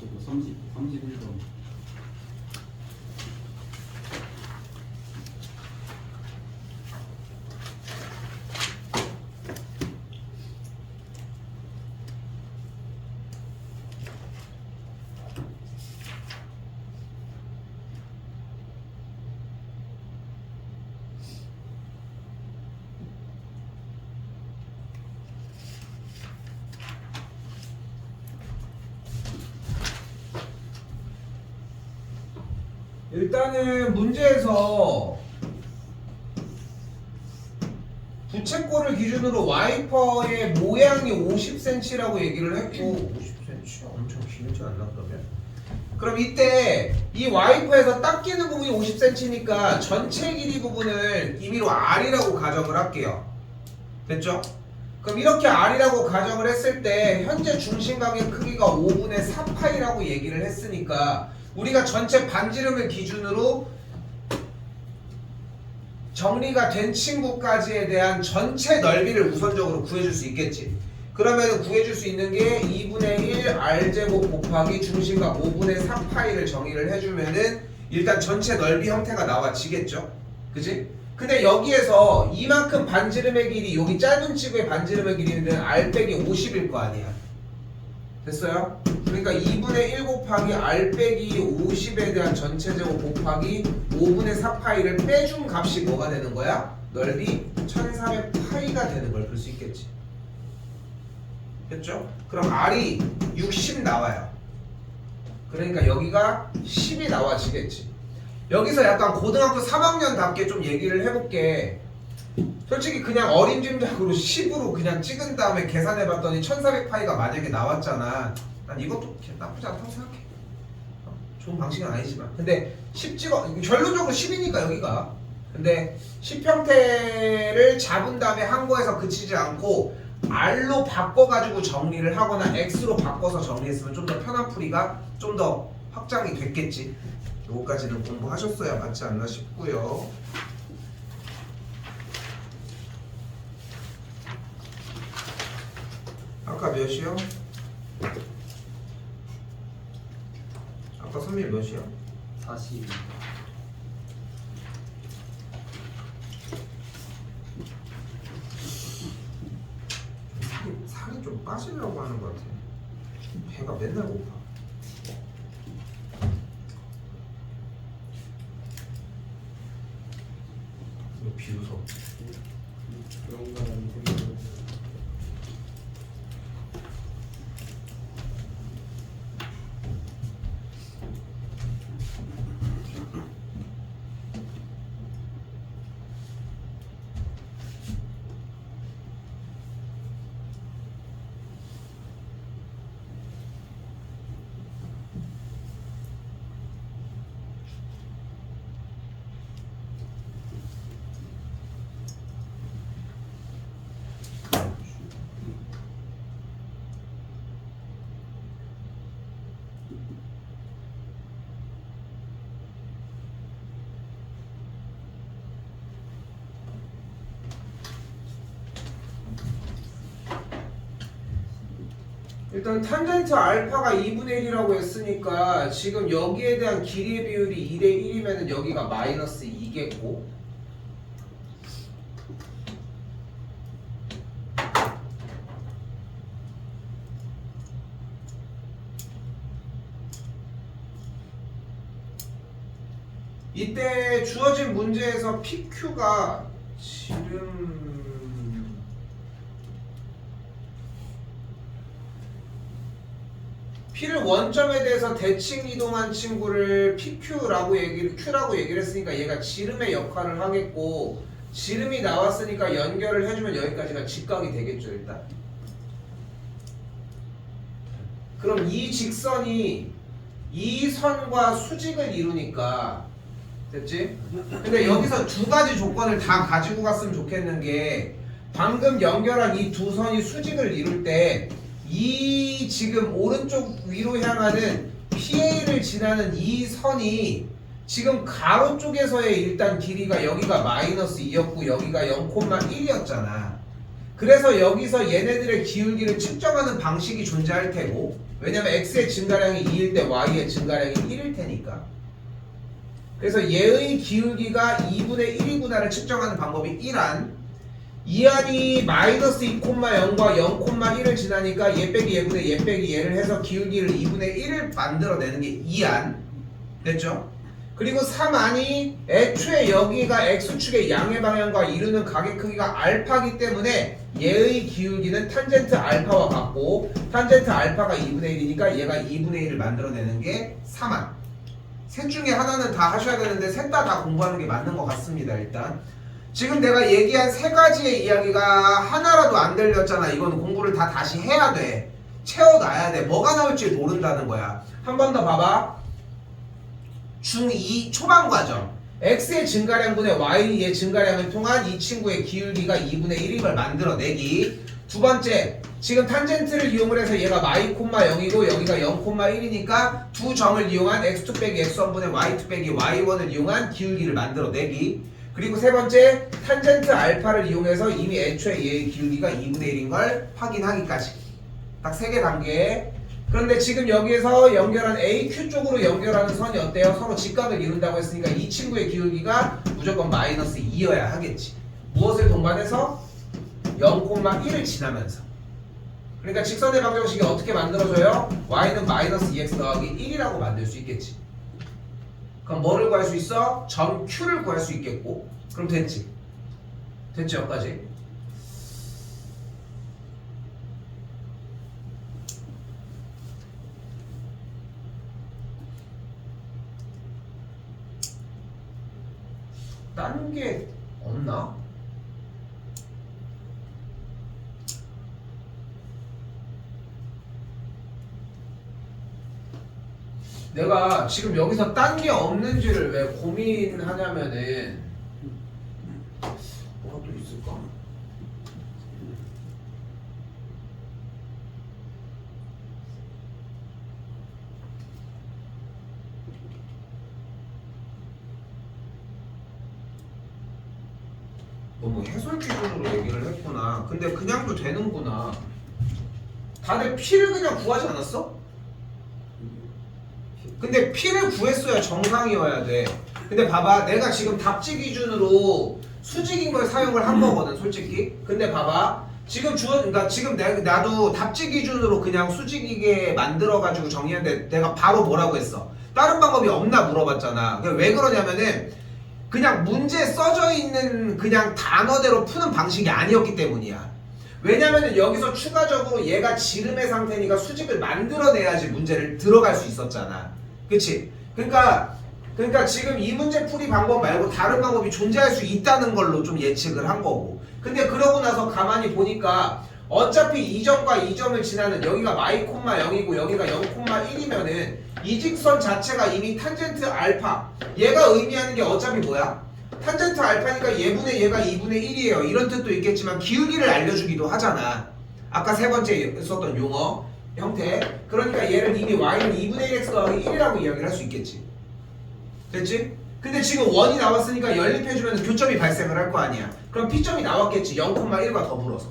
저도 31번. 일단은 문제에서 부채꼴을 기준으로 와이퍼의 모양이 50cm라고 얘기를 했고 50cm? 엄청 길지 않나 그러면? 그럼 이때 이 와이퍼에서 딱 끼는 부분이 50cm니까 전체 길이 부분을 임의로 R이라고 가정을 할게요. 됐죠? 그럼 이렇게 R이라고 가정을 했을 때 현재 중심각의 크기가 5분의 4파이라고 얘기를 했으니까 우리가 전체 반지름을 기준으로 정리가 된 친구까지에 대한 전체 넓이를 우선적으로 구해줄 수 있겠지. 그러면 구해줄 수 있는 게 2분의 1 R제곱 곱하기 중심각 5분의 4파이를 정의를 해주면은 일단 전체 넓이 형태가 나와지겠죠. 그지? 근데 여기에서 이만큼 반지름의 길이 여기 짧은 치구의 반지름의 길이는 R 빼기 50일 거 아니야. 됐어요? 그러니까 2분의 1 곱하기 R 빼기 50에 대한 전체 제곱 곱하기 5분의 4파이를 빼준 값이 뭐가 되는 거야? 넓이 1400파이가 되는 걸 볼 수 있겠지. 됐죠? 그럼 R이 60 나와요. 그러니까 여기가 10이 나와지겠지. 여기서 약간 고등학교 3학년답게 좀 얘기를 해볼게. 솔직히 그냥 어림짐작으로 10으로 그냥 찍은 다음에 계산해봤더니 1400파이가 만약에 나왔잖아. 난 이것도 나쁘지 않다고 생각해. 좋은 방식은 아니지만. 근데 10 찍어, 결론적으로 10이니까 여기가. 근데 10형태를 잡은 다음에 한 거에서 그치지 않고 R로 바꿔가지고 정리를 하거나 X로 바꿔서 정리했으면 좀 더 편한 풀이가 좀 더 확장이 됐겠지. 요거까지는 공부하셨어야 맞지 않나 싶고요. 아까 몇이요? 아까 선미 몇이요? 40. 살이 좀 빠지려고 하는 것 같아. 배가 맨날 고파. 이거 비웃어. 그런 건 아니고. 일단 탄젠트 알파가 2분의 1이라고 했으니까 지금 여기에 대한 길이의 비율이 2대 1이면 여기가 마이너스 2겠고 이때 주어진 문제에서 PQ가 지름 P를 원점에 대해서 대칭 이동한 친구를 PQ라고 Q라고 얘기를 했으니까 얘가 지름의 역할을 하겠고 지름이 나왔으니까 연결을 해주면 여기까지가 직각이 되겠죠 일단. 그럼 이 직선이 이 선과 수직을 이루니까 됐지? 근데 여기서 두 가지 조건을 다 가지고 갔으면 좋겠는 게 방금 연결한 이 두 선이 수직을 이룰 때 이 지금 오른쪽 위로 향하는 PA를 지나는 이 선이 지금 가로 쪽에서의 일단 길이가 여기가 마이너스 2였고 여기가 0,1이었잖아. 그래서 여기서 얘네들의 기울기를 측정하는 방식이 존재할 테고 왜냐면 x의 증가량이 2일 때 y의 증가량이 1일 테니까 그래서 얘의 기울기가 2분의 1이구나를 측정하는 방법이 1안 2안이 마이너스 2,0과 0,1을 지나니까 얘 빼기 얘분의 얘 빼기 얘를 해서 기울기를 2분의 1을 만들어내는 게 2안 됐죠? 그리고 3안이 애초에 여기가 x축의 양의 방향과 이루는 각의 크기가 알파기 때문에 얘의 기울기는 탄젠트 알파와 같고 탄젠트 알파가 2분의 1이니까 얘가 2분의 1을 만들어내는 게 3안 셋 중에 하나는 다 하셔야 되는데 셋 다 공부하는 게 맞는 것 같습니다. 일단 지금 내가 얘기한 세 가지의 이야기가 하나라도 안 들렸잖아. 이거는 공부를 다 다시 해야 돼. 채워놔야 돼. 뭐가 나올지 모른다는 거야. 한 번 더 봐봐. 중2 초반 과정 x의 증가량분의 y의 증가량을 통한 이 친구의 기울기가 2분의 1을 만들어내기. 두 번째, 지금 탄젠트를 이용을 해서 얘가 y, 0이고 여기가 0,1이니까 두 점을 이용한 x2 빼기 x1분의 y2 빼기 y1을 이용한 기울기를 만들어내기. 그리고 세 번째, 탄젠트 알파를 이용해서 이미 애초에 얘의 기울기가 2분의 1인 걸 확인하기까지. 딱 세 개 단계. 그런데 지금 여기에서 연결한 AQ 쪽으로 연결하는 선이 어때요? 서로 직각을 이룬다고 했으니까 이 친구의 기울기가 무조건 마이너스 2여야 하겠지. 무엇을 동반해서? 0,1을 지나면서. 그러니까 직선의 방정식이 어떻게 만들어져요? y는 마이너스 2x 더하기 1이라고 만들 수 있겠지. 그럼 뭐를 구할 수 있어? 점 Q를 구할 수 있겠고. 그럼 됐지? 됐지 여기까지? 다른 게 없나? 내가 지금 여기서 딴 게 없는지를 왜 고민하냐면은 뭐가 또 있을까? 너무 해설 기준으로 얘기를 했구나. 근데 그냥도 되는구나. 다들 P를 그냥 구하지 않았어? 근데 P를 구했어야 정상이어야 돼. 근데 봐봐, 내가 지금 답지 기준으로 수직인 걸 사용을 한 거거든, 솔직히. 근데 봐봐, 지금 그러니까 지금 나도 답지 기준으로 그냥 수직이게 만들어가지고 정리했는데 내가 바로 뭐라고 했어? 다른 방법이 없나 물어봤잖아. 왜 그러냐면은 그냥 문제에 써져 있는 그냥 단어대로 푸는 방식이 아니었기 때문이야. 왜냐면은 여기서 추가적으로 얘가 지름의 상태니까 수직을 만들어내야지 문제를 들어갈 수 있었잖아. 그치? 그러니까 지금 이 문제 풀이 방법 말고 다른 방법이 존재할 수 있다는 걸로 좀 예측을 한 거고. 근데 그러고 나서 가만히 보니까 어차피 이 점과 이 점을 지나는 여기가 y,0이고 여기가 0,1이면은 이 직선 자체가 이미 탄젠트 알파, 얘가 의미하는 게 어차피 뭐야? 탄젠트 알파니까 얘분의 얘가 2분의 1이에요. 이런 뜻도 있겠지만 기울기를 알려주기도 하잖아. 아까 세 번째 썼던 용어 형태. 그러니까 얘를 이미 y는 2분의 1x 더하기 1이라고 이야기를 할 수 있겠지. 됐지? 근데 지금 원이 나왔으니까 연립해주면 교점이 발생을 할 거 아니야. 그럼 P점이 나왔겠지. 0,1과 더불어서.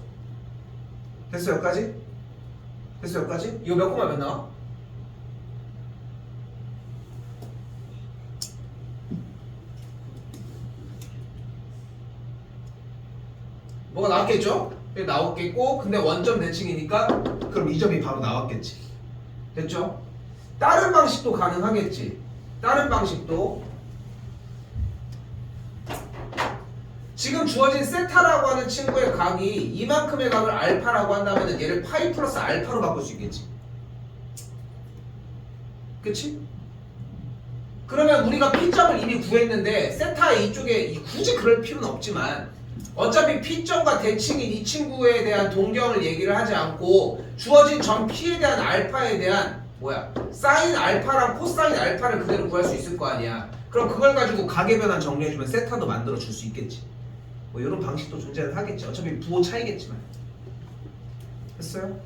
됐어 여기까지? 됐어 여기까지? 이거 몇 콤마 몇 나와? 뭐가 나왔겠죠? 나왔겠고 근데 원점 대칭이니까 그럼 이 점이 바로 나왔겠지. 됐죠? 다른 방식도 가능하겠지. 다른 방식도 지금 주어진 세타라고 하는 친구의 각이 이만큼의 각을 알파라고 한다면 얘를 파이 플러스 알파로 바꿀 수 있겠지. 그치? 그러면 우리가 P점을 이미 구했는데 세타의 이쪽에 굳이 그럴 필요는 없지만 어차피 P점과 대칭인 이 친구에 대한 동경을 얘기를 하지 않고 주어진 점 P에 대한 알파에 대한 사인 알파랑 코사인 알파를 그대로 구할 수 있을 거 아니야. 그럼 그걸 가지고 각의 변환 정리해주면 세타도 만들어 줄 수 있겠지. 뭐 이런 방식도 존재를 하겠지. 어차피 부호 차이겠지만. 됐어요?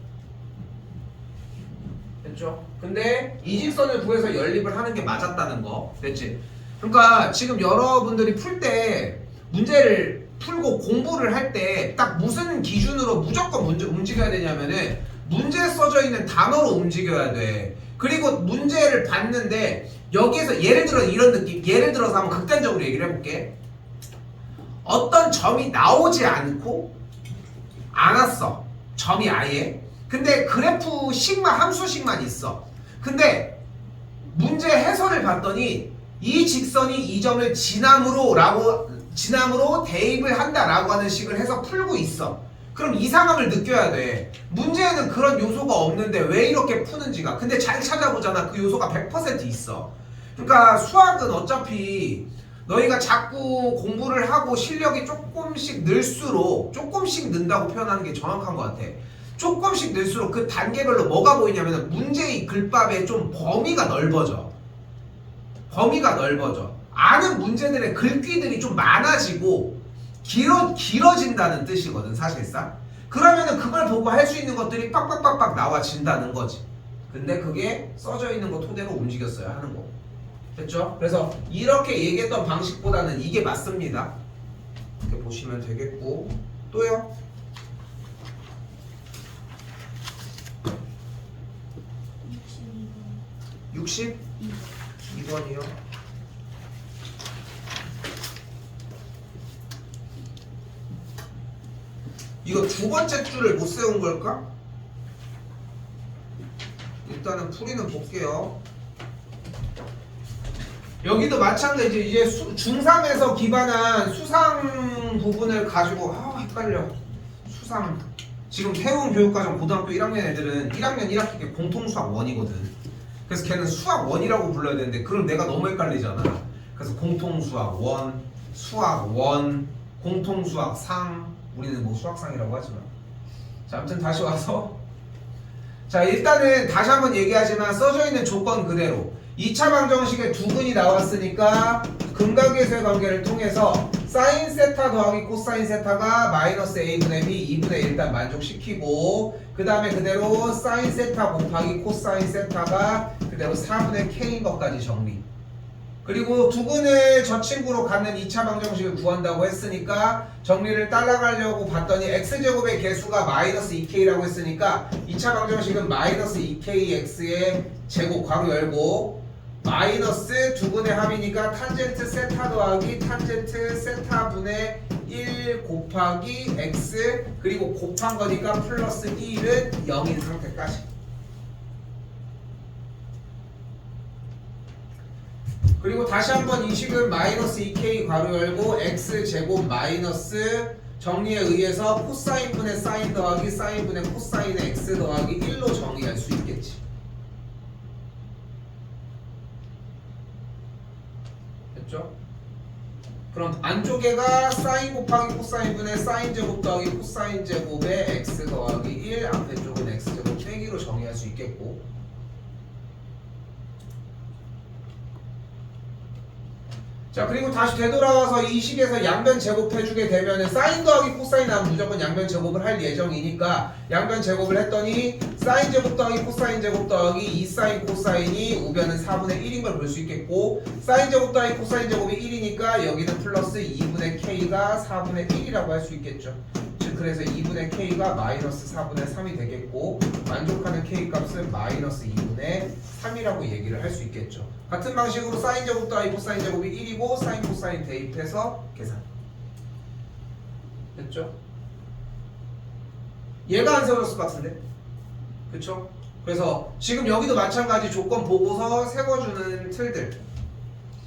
됐죠? 근데 이 직선을 구해서 연립을 하는 게 맞았다는 거. 됐지? 그러니까 지금 여러분들이 풀 때 문제를 풀고 공부를 할 때 딱 무슨 기준으로 무조건 움직여야 되냐면은 문제에 써져 있는 단어로 움직여야 돼. 그리고 문제를 봤는데 여기에서 예를 들어 이런 느낌. 예를 들어서 한번 극단적으로 얘기를 해볼게. 어떤 점이 나오지 않고 안 왔어. 점이 아예. 근데 그래프 시그마 함수식만 있어. 근데 문제 해설을 봤더니 이 직선이 이 점을 진함으로 대입을 한다라고 하는 식을 해서 풀고 있어. 그럼 이상함을 느껴야 돼. 문제에는 그런 요소가 없는데 왜 이렇게 푸는지가. 근데 잘 찾아보잖아. 그 요소가 100% 있어. 그러니까 수학은 어차피 너희가 자꾸 공부를 하고 실력이 조금씩 늘수록, 조금씩 는다고 표현하는 게 정확한 것 같아. 조금씩 늘수록 그 단계별로 뭐가 보이냐면 문제의 글밥의 좀 범위가 넓어져. 범위가 넓어져. 아는 문제들의 글귀들이 좀 많아지고 길어진다는 뜻이거든, 사실상. 그러면은 그걸 보고 할 수 있는 것들이 빡빡빡빡 나와진다는 거지. 근데 그게 써져 있는 거 토대로 움직였어야 하는 거고. 됐죠? 그래서 이렇게 얘기했던 방식보다는 이게 맞습니다. 이렇게 보시면 되겠고. 또요? 62번이요. 이거 두 번째 줄을 못 세운 걸까? 일단은 풀이는 볼게요. 여기도 마찬가지. 이제 중3에서 기반한 수상 부분을 가지고 헷갈려. 수상. 지금 태움 교육과정 고등학교 1학년 애들은 1학년 1학기 공통수학 1이거든. 그래서 걔는 수학 1이라고 불러야 되는데 그럼 내가 너무 헷갈리잖아. 그래서 공통수학 1, 수학 1, 공통수학 상. 우리는 뭐 수학상이라고 하지만. 자, 아무튼 다시 와서. 자, 일단은 다시 한번 얘기하지만 써져 있는 조건 그대로 2차 방정식에 두근이 나왔으니까 근각계수의 관계를 통해서 사인 세타 더하기 코사인 세타가 마이너스 a분의 b 2분의 1 일단 만족시키고, 그 다음에 그대로 사인 세타 곱하기 코사인 세타가 그대로 4분의 k인 것까지 정리. 그리고 두근을 저 친구로 갖는 2차 방정식을 구한다고 했으니까 정리를 따라가려고 봤더니 x제곱의 개수가 마이너스 2k라고 했으니까 2차 방정식은 마이너스 2kx의 제곱 괄호 열고 마이너스 두근의 합이니까 탄젠트 세타 더하기 탄젠트 세타분의 1 곱하기 x 그리고 곱한 거니까 플러스 1은 0인 상태까지. 그리고 다시 한번 이 식은 마이너스 2k 괄호 열고 x제곱 마이너스 정리에 의해서 코사인분의 사인 더하기 사인분의 코사인의 x 더하기 1로 정리할 수 있겠지. 됐죠? 그럼 안쪽에가 사인 곱하기 코사인분의 사인제곱 더하기 코사인제곱의 x 더하기 1 앞에 쪽은 x제곱 빼기로 정리할 수 있겠고, 자, 그리고 다시 되돌아와서 이 식에서 양변 제곱해주게 되면은 사인 더하기 코사인 하면 무조건 양변 제곱을 할 예정이니까 양변 제곱을 했더니 사인 제곱 더하기 코사인 제곱 더하기 2 사인 코사인이 우변은 4분의 1인 걸 볼 수 있겠고, 사인 제곱 더하기 코사인 제곱이 1이니까 여기는 플러스 2분의 k가 4분의 1이라고 할 수 있겠죠. 즉 그래서 2분의 k가 마이너스 4분의 3이 되겠고 만족하는 k 값은 마이너스 2분의 3이라고 얘기를 할 수 있겠죠. 같은 방식으로 사인 제곱 더하기 코사인 제곱이 1이고 사인 코사인 대입해서 계산. 됐죠? 얘가 안 세워졌을 것 같은데? 그쵸? 그래서 지금 여기도 마찬가지 조건 보고서 세워주는 틀들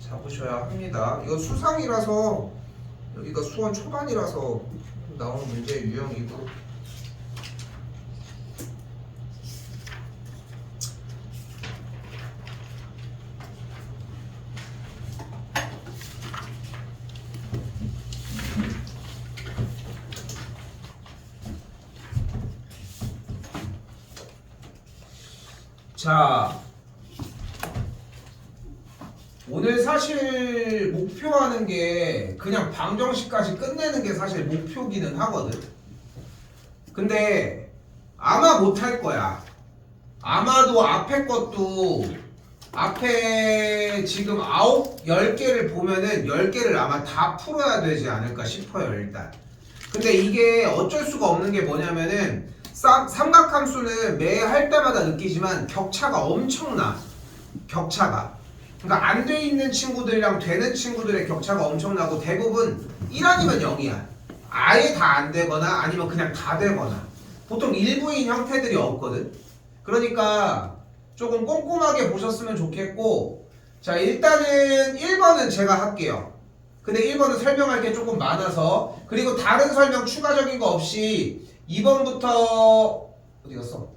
잡으셔야 합니다. 이거 수상이라서 여기가 수원 초반이라서 나오는 문제의 유형이고, 자, 오늘 사실 목표하는 게 그냥 방정식까지 끝내는 게 사실 목표기는 하거든. 근데 아마 못할 거야. 아마도 앞에 것도 앞에 지금 10개를 보면은 10개를 아마 다 풀어야 되지 않을까 싶어요 일단. 근데 이게 어쩔 수가 없는 게 뭐냐면은 삼각함수는 매 할 때마다 느끼지만 격차가 엄청나. 격차가. 그러니까 안 돼 있는 친구들이랑 되는 친구들의 격차가 엄청나고 대부분 1 아니면 0이야. 아예 다 안 되거나 아니면 그냥 다 되거나. 보통 일부인 형태들이 없거든. 그러니까 조금 꼼꼼하게 보셨으면 좋겠고, 자 일단은 1번은 제가 할게요. 근데 1번은 설명할 게 조금 많아서, 그리고 다른 설명 추가적인 거 없이 2번부터 어디 갔어?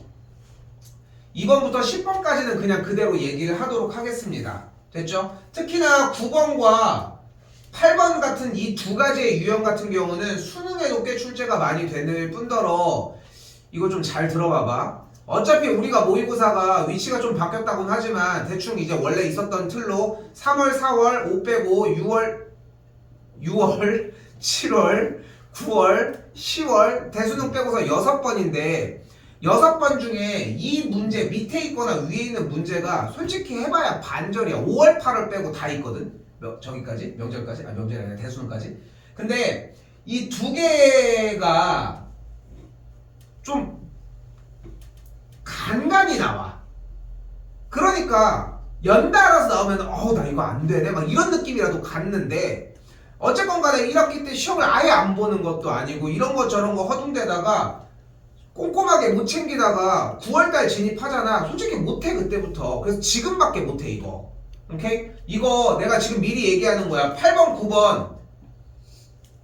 2번부터 10번까지는 그냥 그대로 얘기를 하도록 하겠습니다. 됐죠? 특히나 9번과 8번 같은 이 두 가지의 유형 같은 경우는 수능에도 꽤 출제가 많이 되는 뿐더러, 이거 좀 잘 들어봐봐. 어차피 우리가 모의고사가 위치가 좀 바뀌었다고는 하지만 대충 이제 원래 있었던 틀로 3월, 4월, 5 빼고 6월, 7월, 9월, 10월 대수능 빼고서 6번인데 6번 중에 이 문제 밑에 있거나 위에 있는 문제가 솔직히 해봐야 반절이야. 5월, 8월 빼고 다 있거든. 저기까지? 명절까지? 명절이 아니라 대수능까지. 근데 이 두 개가 좀 간간히 나와. 그러니까 연달아서 나오면 나 이거 안 되네 막 이런 느낌이라도 갔는데, 어쨌건 간에 1학기 때 시험을 아예 안 보는 것도 아니고 이런 거 저런 거 허둥대다가 꼼꼼하게 못 챙기다가 9월달 진입하잖아. 솔직히 못해 그때부터. 그래서 지금밖에 못해 이거. 오케이? 이거 내가 지금 미리 얘기하는 거야. 8번 9번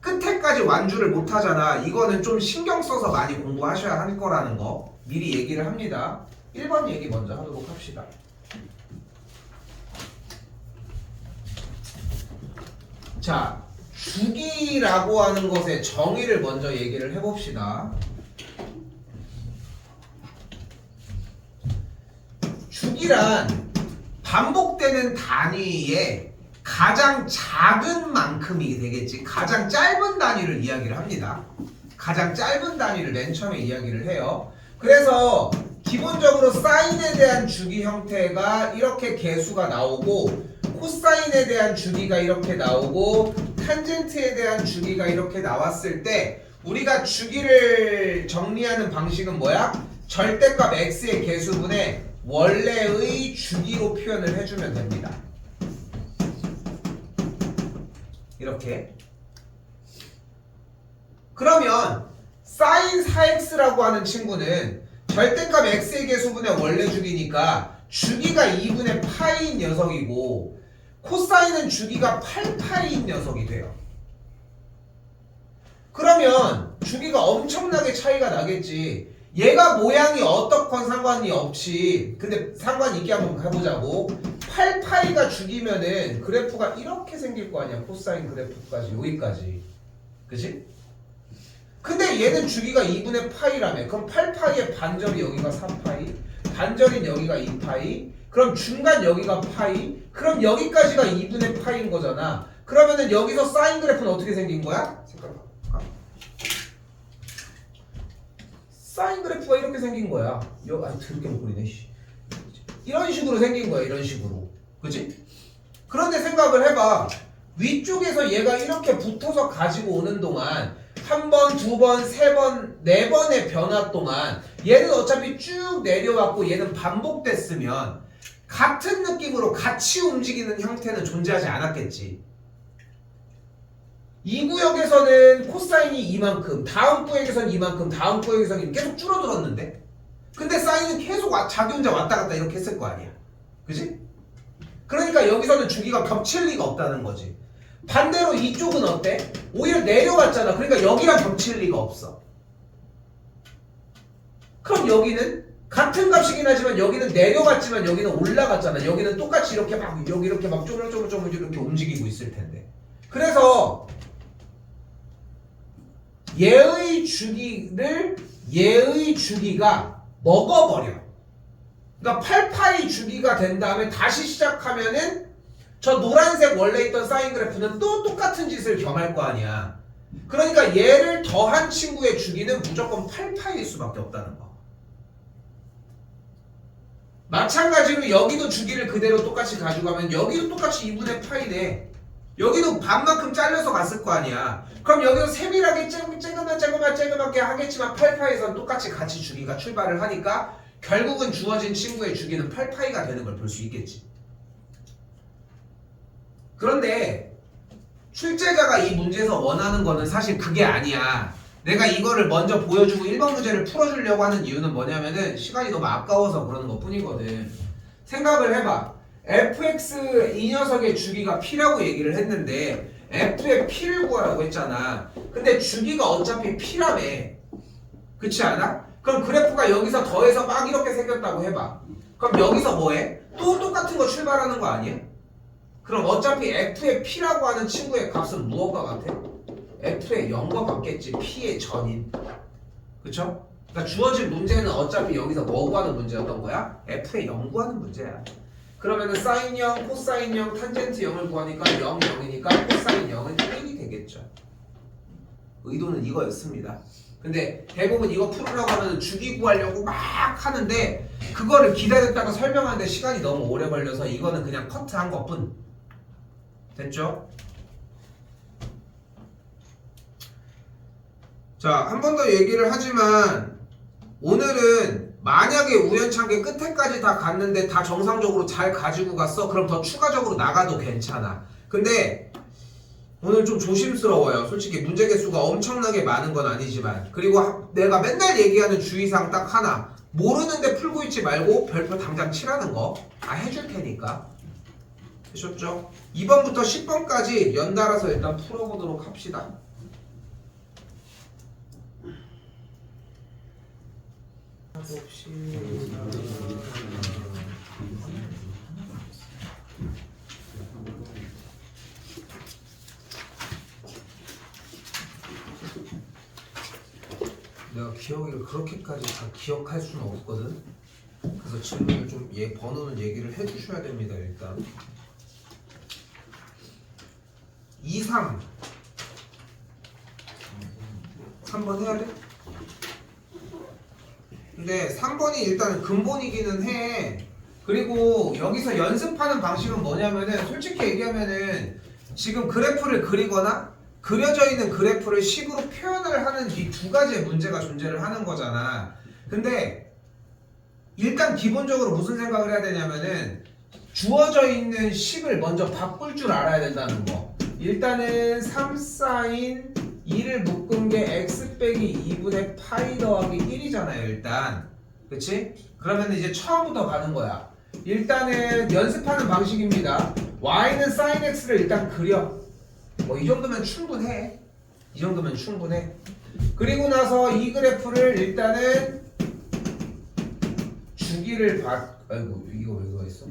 끝에까지 완주를 못하잖아. 이거는 좀 신경 써서 많이 공부하셔야 할 거라는 거 미리 얘기를 합니다. 1번 얘기 먼저 하도록 합시다. 자, 주기라고 하는 것의 정의를 먼저 얘기를 해봅시다. 주기란 반복되는 단위의 가장 작은 만큼이 되겠지. 가장 짧은 단위를 이야기를 합니다. 가장 짧은 단위를 맨 처음에 이야기를 해요. 그래서 기본적으로 사인에 대한 주기 형태가 이렇게 개수가 나오고, 코사인에 대한 주기가 이렇게 나오고, 탄젠트에 대한 주기가 이렇게 나왔을 때 우리가 주기를 정리하는 방식은 뭐야? 절대값 x의 개수분의 원래의 주기로 표현을 해주면 됩니다. 이렇게. 그러면 sin 4x라고 하는 친구는 절대값 x의 개수분의 원래 주기니까 주기가 2분의 파이인 녀석이고, 코사인은 주기가 8파이인 녀석이 돼요. 그러면 주기가 엄청나게 차이가 나겠지. 얘가 모양이 어떻건 상관이 없이, 근데 상관 있게 한번 해보자고. 8파이가 주기면은 그래프가 이렇게 생길 거 아니야. 코사인 그래프까지 여기까지. 그치? 근데 얘는 주기가 2분의 파이라며. 그럼 8파이의 반절이 여기가 4파이, 반절인 여기가 2파이, 그럼 중간 여기가 파이, 그럼 여기까지가 2분의 파이인 거잖아. 그러면은 여기서 사인 그래프는 어떻게 생긴 거야? 색깔 바꿔. 사인 그래프가 이렇게 생긴 거야. 드럽게 못 그리네. 이런 식으로 생긴 거야. 이런 식으로. 그치? 그런데 생각을 해봐. 위쪽에서 얘가 이렇게 붙어서 가지고 오는 동안 한 번, 두 번, 세 번, 네 번의 변화 동안 얘는 어차피 쭉 내려왔고 얘는 반복됐으면 같은 느낌으로 같이 움직이는 형태는 존재하지 않았겠지. 이 구역에서는 코사인이 이만큼, 다음 구역에서는 이만큼, 다음 구역에서는 계속 줄어들었는데, 근데 사인은 계속 자기 혼자 왔다 갔다 이렇게 했을 거 아니야. 그지? 그러니까 여기서는 주기가 겹칠 리가 없다는 거지. 반대로 이쪽은 어때? 오히려 내려왔잖아. 그러니까 여기랑 겹칠 리가 없어. 그럼 여기는 같은 값이긴 하지만 여기는 내려갔지만 여기는 올라갔잖아. 여기는 똑같이 이렇게 막 여기 이렇게 막 쪼물쪼물 이렇게 움직이고 있을 텐데. 그래서 얘의 주기가 먹어버려. 그러니까 8파이 주기가 된 다음에 다시 시작하면은 저 노란색 원래 있던 사인 그래프는 또 똑같은 짓을 겸할 거 아니야. 그러니까 얘를 더한 친구의 주기는 무조건 8파이일 수밖에 없다는 거. 마찬가지로 여기도 주기를 그대로 똑같이 가져가면 여기도 똑같이 2분의 파이네. 여기도 반만큼 잘려서 갔을 거 아니야. 그럼 여기도 세밀하게 쬐그맣게 하겠지만 8파이에선 똑같이 같이 주기가 출발을 하니까 결국은 주어진 친구의 주기는 8파이가 되는 걸 볼 수 있겠지. 그런데 출제자가 이 문제에서 원하는 거는 사실 그게 아니야. 내가 이거를 먼저 보여주고 1번 문제를 풀어주려고 하는 이유는 뭐냐면은 시간이 너무 아까워서 그러는 것 뿐이거든. 생각을 해봐. fx 이 녀석의 주기가 p라고 얘기를 했는데 f의 p를 구하라고 했잖아. 근데 주기가 어차피 p라며. 그렇지 않아? 그럼 그래프가 여기서 더해서 막 이렇게 생겼다고 해봐. 그럼 여기서 뭐해? 또 똑같은 거 출발하는 거 아니야? 그럼 어차피 f의 p라고 하는 친구의 값은 무엇과 같아? f의 0과 같겠지. p의 전인. 그쵸? 그러니까 주어진 문제는 어차피 여기서 뭐 구하는 문제였던 거야? f의 0 구하는 문제야. 그러면은 사인 0, 코사인 0, 탄젠트 0을 구하니까 0, 0이니까 코사인 0은 1이 되겠죠. 의도는 이거였습니다. 근데 대부분 이거 풀으려고 하면 주기 구하려고 막 하는데 그거를 기다렸다가 설명하는데 시간이 너무 오래 걸려서 이거는 그냥 커트한 것뿐. 됐죠? 자, 한 번 더 얘기를 하지만 오늘은 만약에 우연찮게 끝에까지 다 갔는데 다 정상적으로 잘 가지고 갔어? 그럼 더 추가적으로 나가도 괜찮아. 근데 오늘 좀 조심스러워요. 솔직히 문제 개수가 엄청나게 많은 건 아니지만. 그리고 내가 맨날 얘기하는 주의사항 딱 하나. 모르는데 풀고 있지 말고 별표 당장 치라는 거 다 해줄 테니까. 되셨죠? 2번부터 10번까지 연달아서 일단 풀어보도록 합시다. 내가 기억을 그렇게까지 다 기억할 수는 없거든. 그래서 질문을 좀 번호는 얘기를 해주셔야 됩니다. 일단 2, 3 3번 해야 돼? 근데 3번이 일단은 근본이기는 해. 그리고 여기서 연습하는 방식은 뭐냐면은 솔직히 얘기하면은 지금 그래프를 그리거나 그려져 있는 그래프를 식으로 표현을 하는 이 두 가지의 문제가 존재를 하는 거잖아. 근데 일단 기본적으로 무슨 생각을 해야 되냐면은 주어져 있는 식을 먼저 바꿀 줄 알아야 된다는 거. 일단은 3sin 2를 묶은 게 x 빼기 2분의 파이 더하기 1이잖아요. 일단 그치? 그러면 이제 처음부터 가는 거야. 일단은 연습하는 방식입니다. y는 sin x를 일단 그려. 뭐 이 정도면 충분해. 이 정도면 충분해. 그리고 나서 이 그래프를 일단은 주기를 아이고 이거 왜 그거 있어?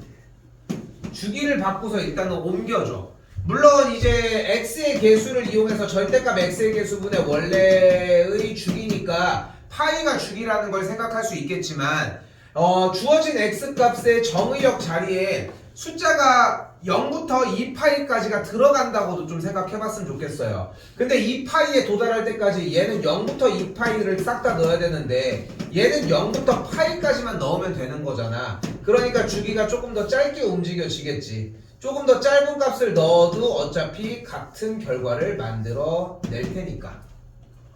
주기를 바꾸서 일단은 옮겨줘. 물론 이제 x의 개수를 이용해서 절대값 x의 개수분의 원래의 주기니까 파이가 주기라는 걸 생각할 수 있겠지만 주어진 x값의 정의역 자리에 숫자가 0부터 2파이까지가 들어간다고도 좀 생각해봤으면 좋겠어요. 근데 2파이에 도달할 때까지 얘는 0부터 2파이를 싹 다 넣어야 되는데 얘는 0부터 파이까지만 넣으면 되는 거잖아. 그러니까 주기가 조금 더 짧게 움직여지겠지. 조금 더 짧은 값을 넣어도 어차피 같은 결과를 만들어 낼 테니까.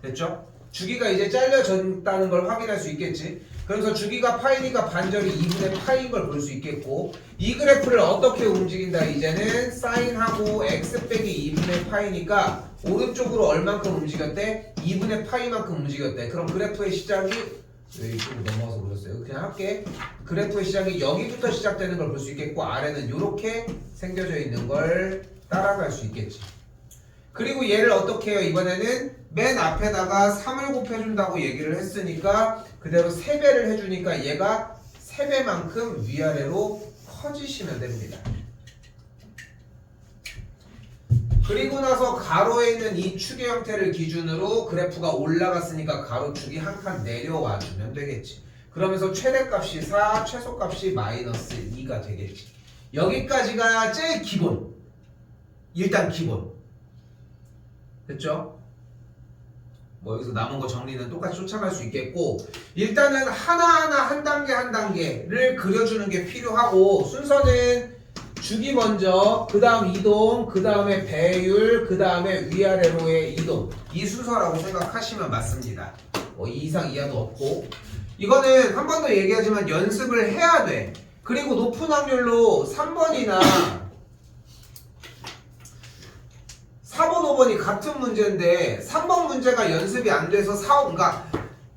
됐죠? 주기가 이제 잘려졌다는 걸 확인할 수 있겠지. 그래서 주기가 파이니까 반절이 2분의 파이인 걸 볼 수 있겠고, 이 그래프를 어떻게 움직인다. 이제는 사인하고 x 빼기 2분의 파이니까 오른쪽으로 얼만큼 움직였대? 2분의 파이만큼 움직였대. 그럼 그래프의 시작이 왜 이쪽으로 넘어가서 그랬어요? 그냥 할게. 그래프의 시작이 여기부터 시작되는 걸 볼 수 있겠고, 아래는 이렇게 생겨져 있는 걸 따라갈 수 있겠지. 그리고 얘를 어떻게 해요? 이번에는 맨 앞에다가 3을 곱해준다고 얘기를 했으니까 그대로 3배를 해주니까 얘가 3배만큼 위아래로 커지시면 됩니다. 그리고 나서 가로에 있는 이 축의 형태를 기준으로 그래프가 올라갔으니까 가로축이 한 칸 내려와 주면 되겠지. 그러면서 최대값이 4, 최소값이 마이너스 2가 되겠지. 여기까지가 제일 기본. 일단 기본. 됐죠? 뭐 여기서 남은 거 정리는 똑같이 쫓아갈 수 있겠고 일단은 하나하나 한 단계 한 단계를 그려주는 게 필요하고 순서는 주기 먼저 그 다음 이동 그 다음에 배율 그 다음에 위아래로의 이동 이 순서라고 생각하시면 맞습니다. 뭐 2 이상 이하도 없고 이거는 한 번 더 얘기하지만 연습을 해야 돼. 그리고 높은 확률로 3번이나 4번, 5번이 같은 문제인데 3번 문제가 연습이 안 돼서 4,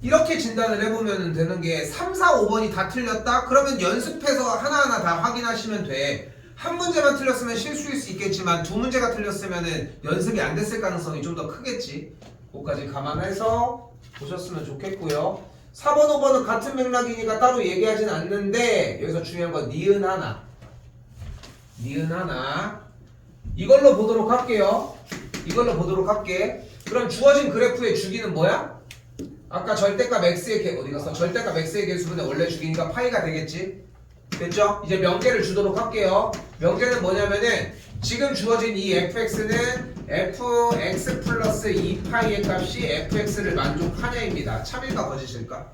이렇게 진단을 해보면 되는 게 3, 4, 5번이 다 틀렸다? 그러면 연습해서 하나하나 다 확인하시면 돼. 한 문제만 틀렸으면 실수일 수 있겠지만 두 문제가 틀렸으면 연습이 안 됐을 가능성이 좀 더 크겠지. 그것까지 감안해서 보셨으면 좋겠고요. 4번, 5번은 같은 맥락이니까 따로 얘기하진 않는데 여기서 중요한 건 니은 하나 이걸로 보도록 할게요. 이걸로 보도록 할게. 그럼 주어진 그래프의 주기는 뭐야? 아까 절대값 x의 개 어디 갔어? 절대값 x의 개수분의 원래 주기니까 파이가 되겠지? 됐죠? 이제 명계를 주도록 할게요. 명계는 뭐냐면은 지금 주어진 이 fx는 fx 플러스 2파이의 값이 fx를 만족하냐입니다. 참일까 거짓일까?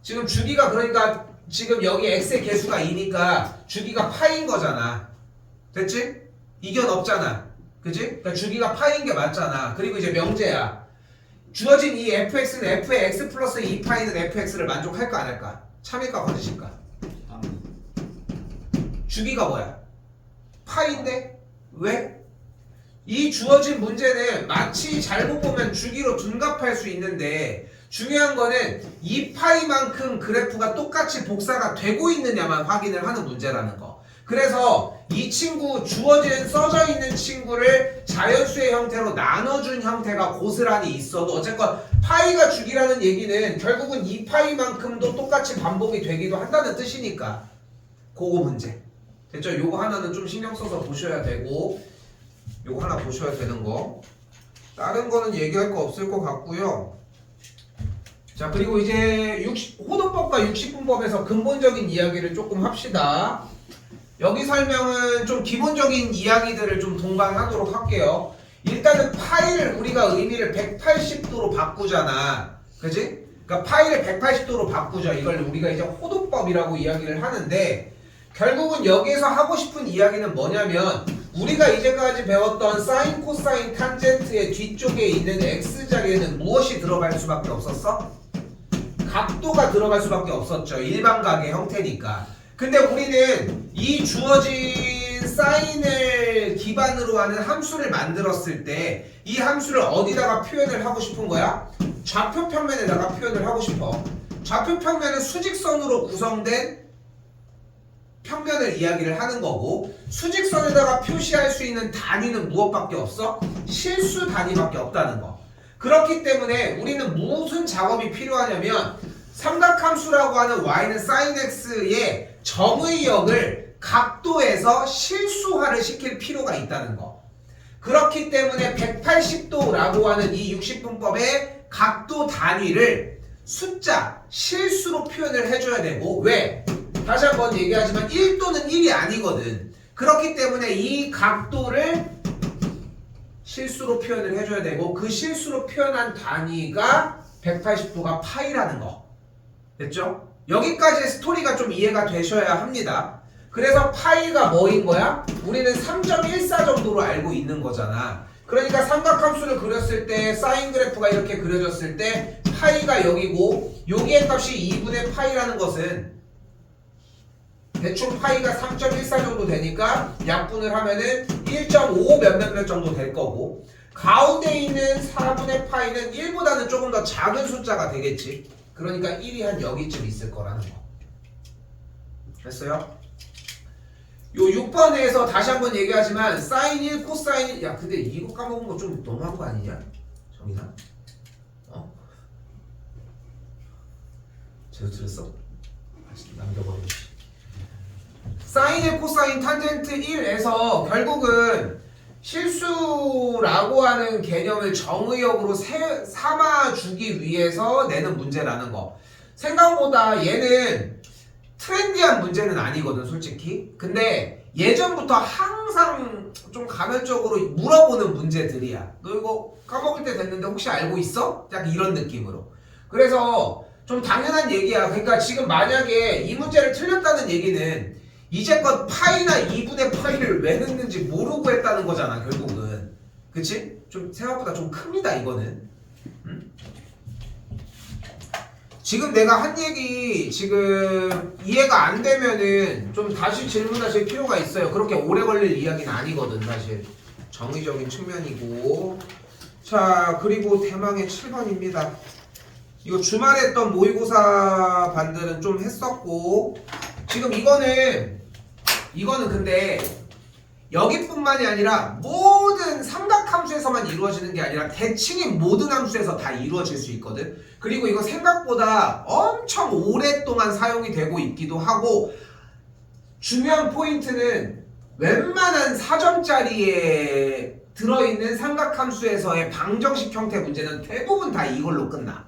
지금 주기가 그러니까 지금 여기 x의 개수가 2니까 주기가 파인 거잖아. 됐지? 이견 없잖아. 그지? 그러니까 주기가 파인 게 맞잖아. 그리고 이제 명제야. 주어진 이 fx는 f의 x 플러스 2파이는 fx를 만족할까 안 할까? 참일까 거짓일까? 주기가 뭐야? 파인데? 왜? 이 주어진 문제는 마치 잘못 보면 주기로 둔갑할 수 있는데 중요한 거는 2파이만큼 그래프가 똑같이 복사가 되고 있느냐만 확인을 하는 문제라는 거. 그래서 이 친구 주어진 써져 있는 친구를 자연수의 형태로 나눠준 형태가 고스란히 있어도 어쨌건 파이가 주기라는 얘기는 결국은 2파이만큼도 똑같이 반복이 되기도 한다는 뜻이니까 그거 문제. 됐죠? 요거 하나는 좀 신경 써서 보셔야 되고 요거 하나 보셔야 되는 거. 다른 거는 얘기할 거 없을 것 같고요. 자, 그리고 이제 호도법과 60분법에서 근본적인 이야기를 조금 합시다. 여기 설명은 좀 기본적인 이야기들을 좀 동반하도록 할게요. 일단은 파이를 우리가 의미를 180도로 바꾸잖아. 그지? 그러니까 파이를 180도로 바꾸죠. 이걸 우리가 이제 호도법이라고 이야기를 하는데 결국은 여기에서 하고 싶은 이야기는 뭐냐면 우리가 이제까지 배웠던 사인, 코사인, 탄젠트의 뒤쪽에 있는 x자리에는 무엇이 들어갈 수밖에 없었어? 각도가 들어갈 수밖에 없었죠. 일반각의 형태니까. 근데 우리는 이 주어진 사인을 기반으로 하는 함수를 만들었을 때 이 함수를 어디다가 표현을 하고 싶은 거야? 좌표 평면에다가 표현을 하고 싶어. 좌표 평면은 수직선으로 구성된 평면을 이야기를 하는 거고 수직선에다가 표시할 수 있는 단위는 무엇밖에 없어? 실수 단위밖에 없다는 거. 그렇기 때문에 우리는 무슨 작업이 필요하냐면 삼각함수라고 하는 y는 sin x의 정의역을 각도에서 실수화를 시킬 필요가 있다는 거. 그렇기 때문에 180도라고 하는 이 60분법의 각도 단위를 숫자, 실수로 표현을 해줘야 되고 왜? 다시 한번 얘기하지만 1도는 1이 아니거든. 그렇기 때문에 이 각도를 실수로 표현을 해줘야 되고 그 실수로 표현한 단위가 180도가 파이라는 거. 됐죠? 여기까지의 스토리가 좀 이해가 되셔야 합니다. 그래서 파이가 뭐인 거야? 우리는 3.14 정도로 알고 있는 거잖아. 그러니까 삼각함수를 그렸을 때 사인 그래프가 이렇게 그려졌을 때 파이가 여기고 여기의 값이 2분의 파이라는 것은 대충 파이가 3.14 정도 되니까 약분을 하면은 1.5 몇몇몇 정도 될 거고 가운데 있는 4분의 파이는 1보다는 조금 더 작은 숫자가 되겠지. 그러니까 1이 한 여기쯤 있을 거라는 거. 됐어요? 요 6번에서 다시 한번 얘기하지만 사인 1, 코사인 1 야 근데 이거 까먹은 거 좀 너무한 거 아니냐? 정인아? 어? 제대로 들었어? 남겨버리지. 사인 1, 코사인, 탄젠트 1에서 결국은 실수라고 하는 개념을 정의역으로 삼아주기 위해서 내는 문제라는 거. 생각보다 얘는 트렌디한 문제는 아니거든 솔직히. 근데 예전부터 항상 좀 간헐적으로 물어보는 문제들이야. 너 이거 까먹을 때 됐는데 혹시 알고 있어? 약간 이런 느낌으로. 그래서 좀 당연한 얘기야. 그러니까 지금 만약에 이 문제를 틀렸다는 얘기는 이제껏 파이나 2분의 파이를 왜 넣는지 모르고 했다는 거잖아, 결국은. 그치? 좀 생각보다 좀 큽니다, 이거는. 응? 지금 내가 한 얘기 지금 이해가 안 되면은 좀 다시 질문하실 필요가 있어요. 그렇게 오래 걸릴 이야기는 아니거든, 사실. 정의적인 측면이고. 자, 그리고 대망의 7번입니다. 이거 주말에 했던 모의고사 반들은 좀 했었고, 지금 이거는 근데 여기뿐만이 아니라 모든 삼각함수에서만 이루어지는 게 아니라 대칭인 모든 함수에서 다 이루어질 수 있거든. 그리고 이거 생각보다 엄청 오랫동안 사용이 되고 있기도 하고, 중요한 포인트는 웬만한 4점짜리에 들어있는 삼각함수에서의 방정식 형태 문제는 대부분 다 이걸로 끝나.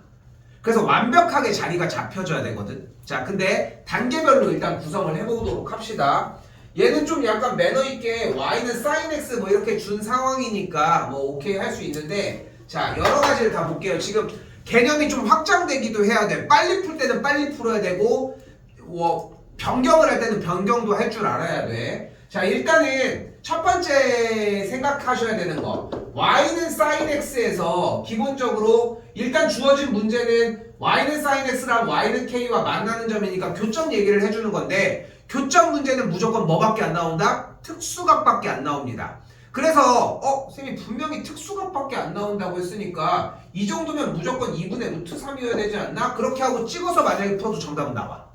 그래서 완벽하게 자리가 잡혀줘야 되거든. 자, 근데 단계별로 일단 구성을 해보도록 합시다. 얘는 좀 약간 매너 있게 y는 sin x 뭐 이렇게 준 상황이니까 뭐 오케이 할 수 있는데, 자, 여러 가지를 다 볼게요. 지금 개념이 좀 확장되기도 해야 돼. 빨리 풀 때는 빨리 풀어야 되고, 뭐 변경을 할 때는 변경도 할 줄 알아야 돼. 자, 일단은 첫 번째 생각하셔야 되는 거, y는 sin x에서 기본적으로 일단 주어진 문제는 y는 sin x랑 y는 k와 만나는 점이니까 교점 얘기를 해주는 건데, 교점 문제는 무조건 뭐밖에 안 나온다? 특수각밖에 안 나옵니다. 그래서 선생님이 분명히 특수각밖에 안 나온다고 했으니까 이 정도면 무조건 2분의 루트 3이어야 되지 않나? 그렇게 하고 찍어서 만약에 풀어도 정답은 나와.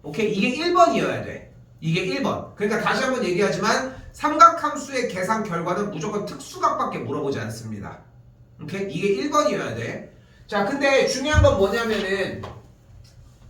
오케이? 이게 1번이어야 돼. 이게 1번. 그러니까 다시 한번 얘기하지만 삼각함수의 계산 결과는 무조건 특수각밖에 물어보지 않습니다. 오케이? 이게 1번이어야 돼. 자, 근데 중요한 건 뭐냐면은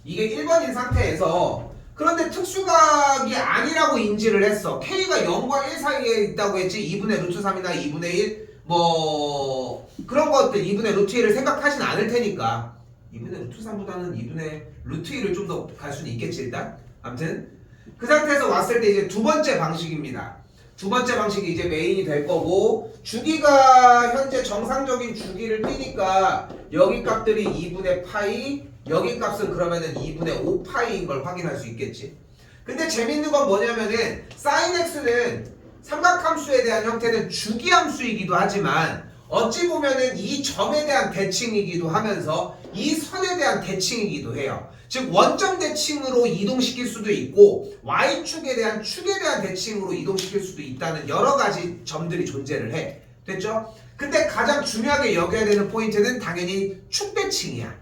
이게 1번인 상태에서, 그런데 특수각이 아니라고 인지를 했어. K가 0과 1 사이에 있다고 했지. 2분의 루트 3이나 2분의 1 뭐 그런 것들 2분의 루트 1을 생각하진 않을 테니까 2분의 루트 3보다는 2분의 루트 1을 좀 더 갈 수는 있겠지 일단. 아무튼 그 상태에서 왔을 때 이제 두 번째 방식입니다. 두 번째 방식이 이제 메인이 될 거고, 주기가 현재 정상적인 주기를 띄니까 여기 값들이 2분의 파이, 여기 값은 그러면은 2분의 5파이인 걸 확인할 수 있겠지. 근데 재밌는 건 뭐냐면은 sin x는 삼각함수에 대한 형태는 주기함수이기도 하지만 어찌 보면은 이 점에 대한 대칭이기도 하면서 이 선에 대한 대칭이기도 해요. 즉 원점 대칭으로 이동시킬 수도 있고 y축에 대한 축에 대한 대칭으로 이동시킬 수도 있다는 여러 가지 점들이 존재를 해. 됐죠? 근데 가장 중요하게 여겨야 되는 포인트는 당연히 축 대칭이야.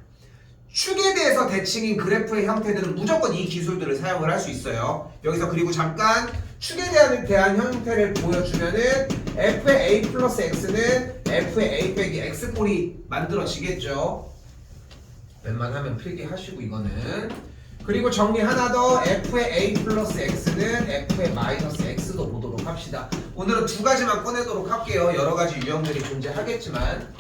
축에 대해서 대칭인 그래프의 형태들은 무조건 이 기술들을 사용을 할 수 있어요. 여기서 그리고 잠깐 축에 대한 형태를 보여주면은 f의 a 플러스 x는 f의 a 빼기 x꼴이 만들어지겠죠. 웬만하면 필기 하시고 이거는. 그리고 정리 하나 더, f의 a 플러스 x는 f의 마이너스 x도 보도록 합시다. 오늘은 두 가지만 꺼내도록 할게요. 여러 가지 유형들이 존재하겠지만.